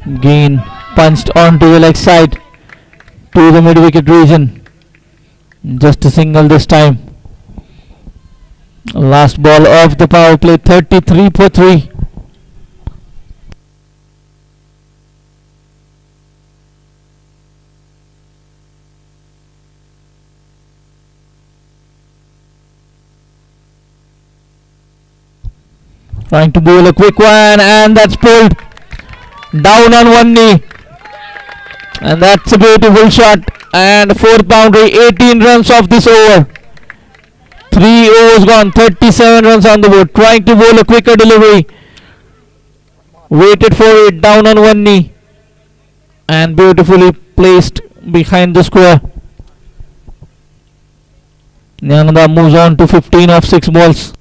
Again punched onto the leg side to the mid wicket region. Just a single this time. Last ball of the power play, 33 for 3. Trying to bowl a quick one, and that's pulled. Down on one knee. And that's a beautiful shot. And fourth boundary, 18 runs off this over. 3 overs gone, 37 runs on the board. Trying to bowl a quicker delivery. Waited for it, down on one knee. And beautifully placed behind the square. Nyananda moves on to 15 off 6 balls.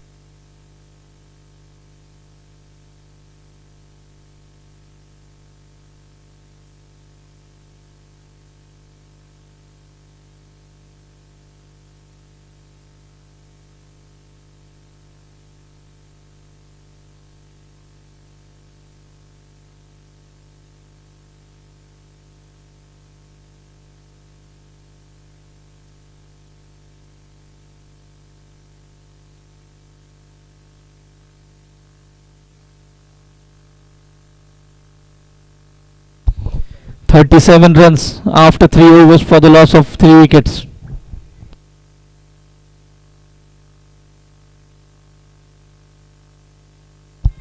Thirty-seven runs after 3 overs for the loss of 3 wickets.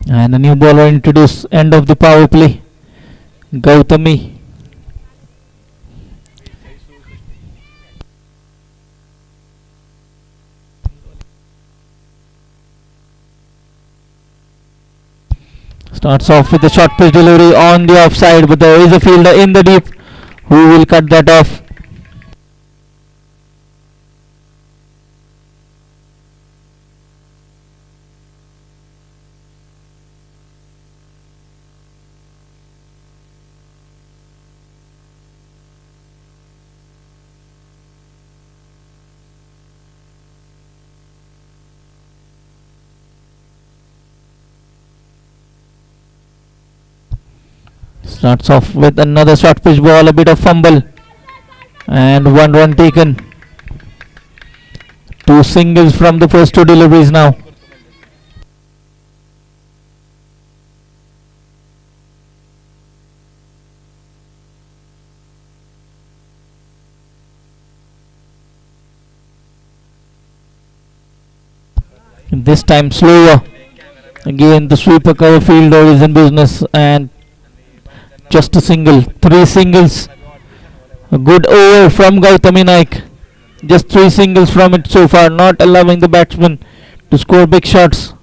And a new bowler introduced, end of the power play. Gautami. Starts off with a short pitch delivery on the offside, but there is a fielder in the deep who will cut that off. Starts off with another short pitch ball, a bit of fumble, and 1 run taken. 2 singles from the first 2 deliveries now. This time slower. Again, the sweeper cover fielder is in business, and just a single, 3 singles. A good over from Gautami Naik. Just 3 singles from it so far, not allowing the batsman to score big shots.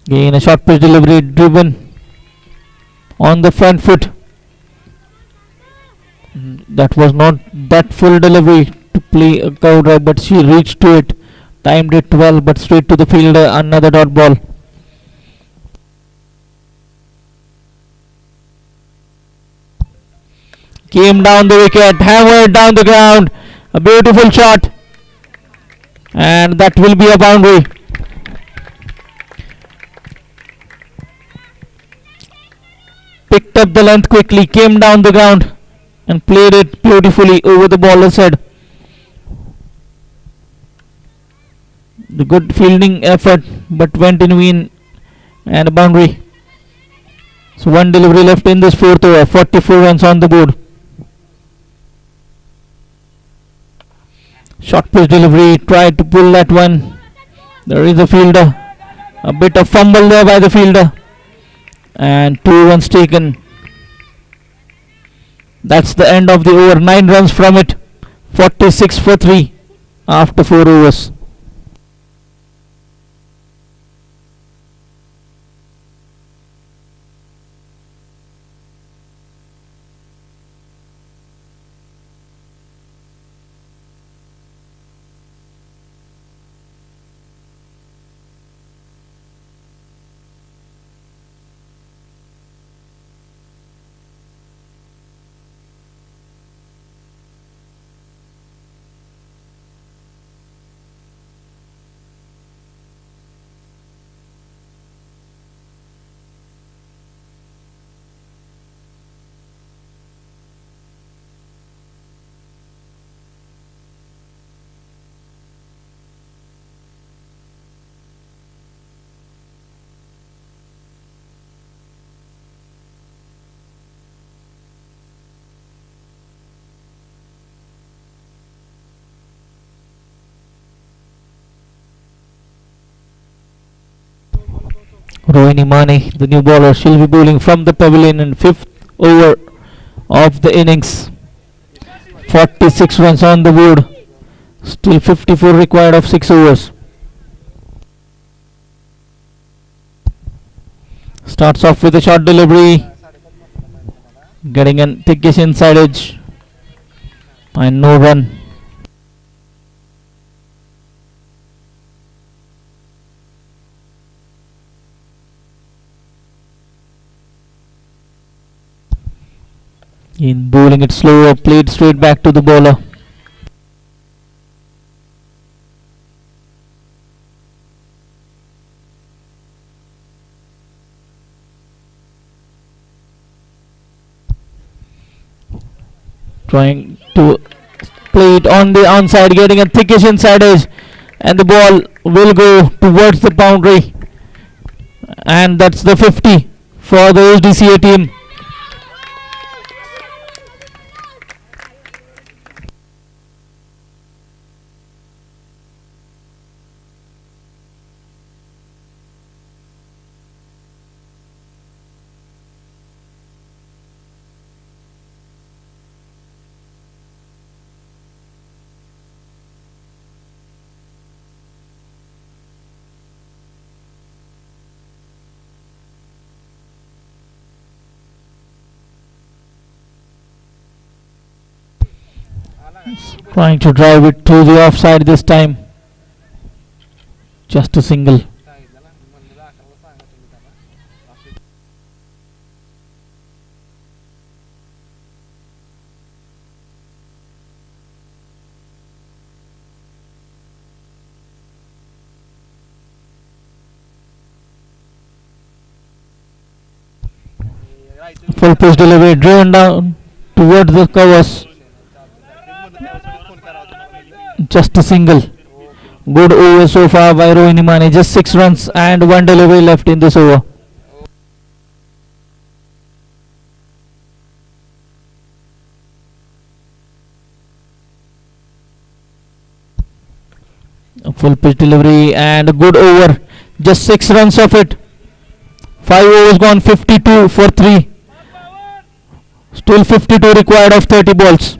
Again, a short pitch delivery driven on the front foot. That was not that full delivery to play a cow drive, but she reached to it, timed it well, but straight to the fielder. Another dot ball. Came down the wicket, hammered down the ground. A beautiful shot, and that will be a boundary. Picked up the length quickly, came down the ground and played it beautifully over the bowler's head. The good fielding effort, but went in vain, and a boundary. So 1 delivery left in this 4th over, 44 runs on the board. Short pitch delivery, tried to pull that one. There is a fielder. A bit of fumble there by the fielder. And 2 runs taken. That's the end of the over. 9 runs from it. 46 for 3 after 4 overs. Rohini Mane, the new bowler, she'll be bowling from the pavilion in fifth over of the innings. 46 runs on the board. Still 54 required of 6 overs. Starts off with a short delivery. Getting an thickish inside edge. And no run. In bowling it slower, played straight back to the bowler. Trying to play it on the onside, getting a thickish inside edge, and the ball will go towards the boundary, and that's the 50 for the HDCA team. Trying to drive it to the offside this time. Just a single. Full pitch delivery driven down towards the covers. Just a single. Good over so far by Rohini Mane. Just 6 runs and 1 delivery left in this over. A full pitch delivery and a good over. Just 6 runs of it. 5 overs gone, 52 for 3. Still 52 required of 30 balls.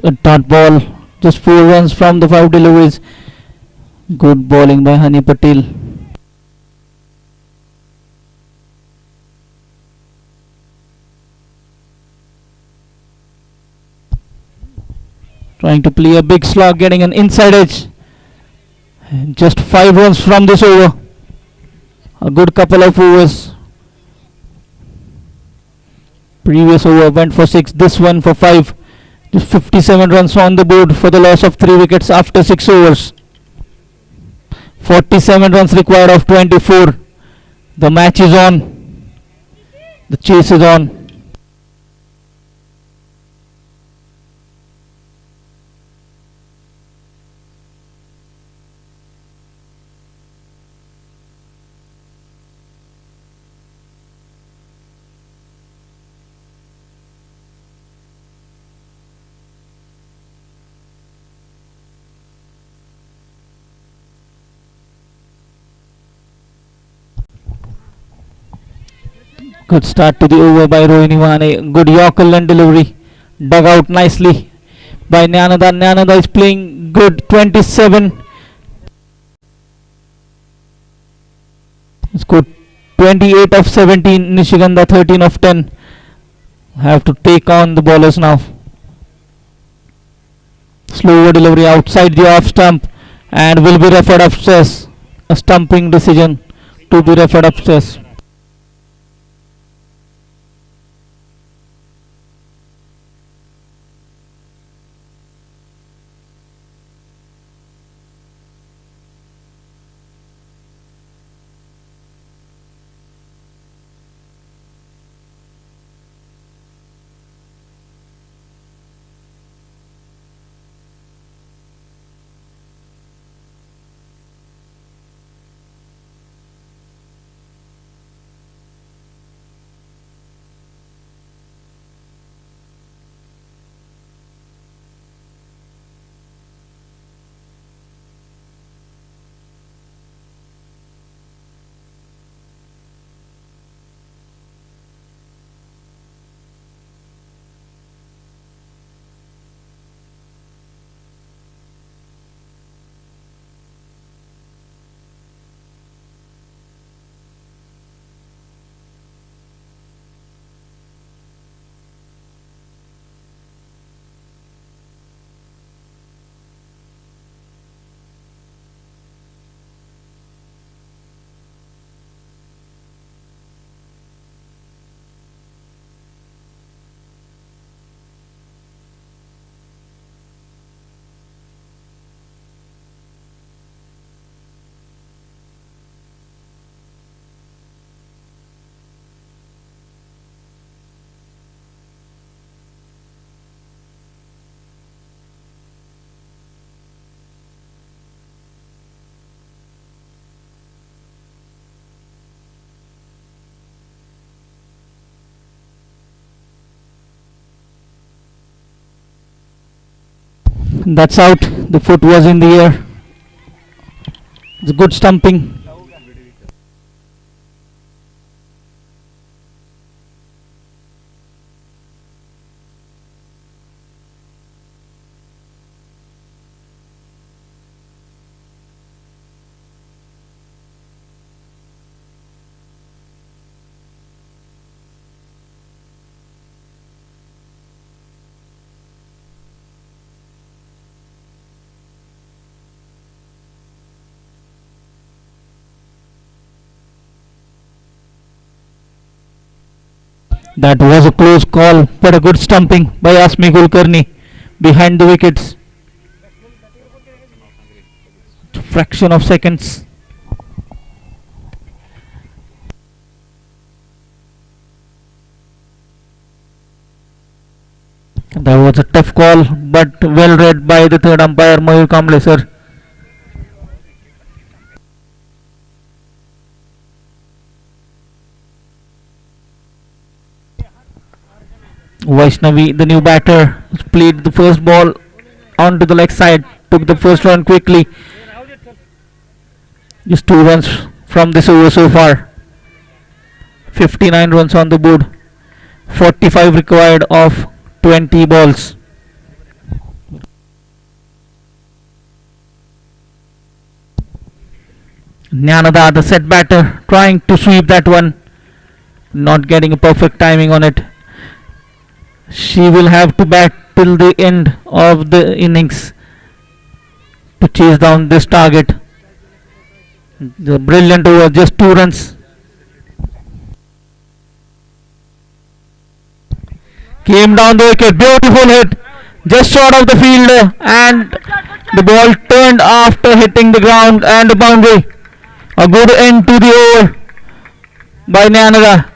A dot ball. Just 4 runs from the 5 deliveries. Good bowling by Hani Patel. Trying to play a big slog, getting an inside edge. Just 5 runs from this over. A good couple of overs. Previous over went for 6, this one for 5. Just 57 runs on the board for the loss of 3 wickets after 6 overs. 47 runs required of 24. The match is on. The chase is on. Good start to the over by Rohini Mane. Good Yorker and delivery. Dug out nicely by Nyanada. Nyanada is playing good. 27. It's good. 28 of 17. Nishiganda 13 of 10. Have to take on the bowlers now. Slower delivery outside the off stump and will be referred upstairs. A stumping decision to be referred upstairs. That's out. The foot was in the air. It's a good stumping. That was a close call, but a good stumping by Asmi Kulkarni behind the wickets. Fraction of seconds. That was a tough call, but well read by the third umpire, Mayur Kamble sir. Vaishnavi, the new batter, played the first ball onto the leg side, took the first run quickly. Just 2 runs from this over so far. 59 runs on the board. 45 required of 20 balls. Nyanada, the set batter, trying to sweep that one, not getting a perfect timing on it. She will have to bat till the end of the innings to chase down this target. The brilliant over, just 2 runs. Came down the wicket, beautiful hit, just short of the field, and the ball turned after hitting the ground and the boundary. A good end to the over by Nyanada.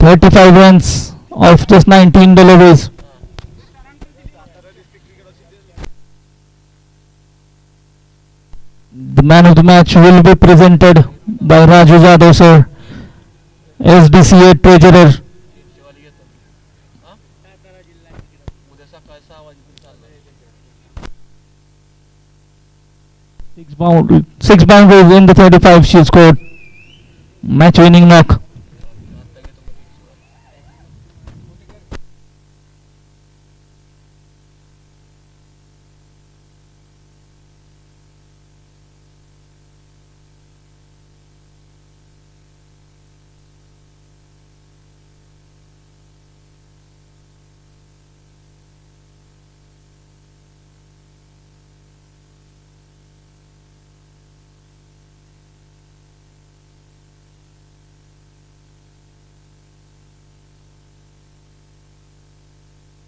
35 runs of just 19 deliveries. The man of the match will be presented by Raju Jadhav sir, SDCA treasurer. Six boundaries in the 35 she scored. Match winning knock.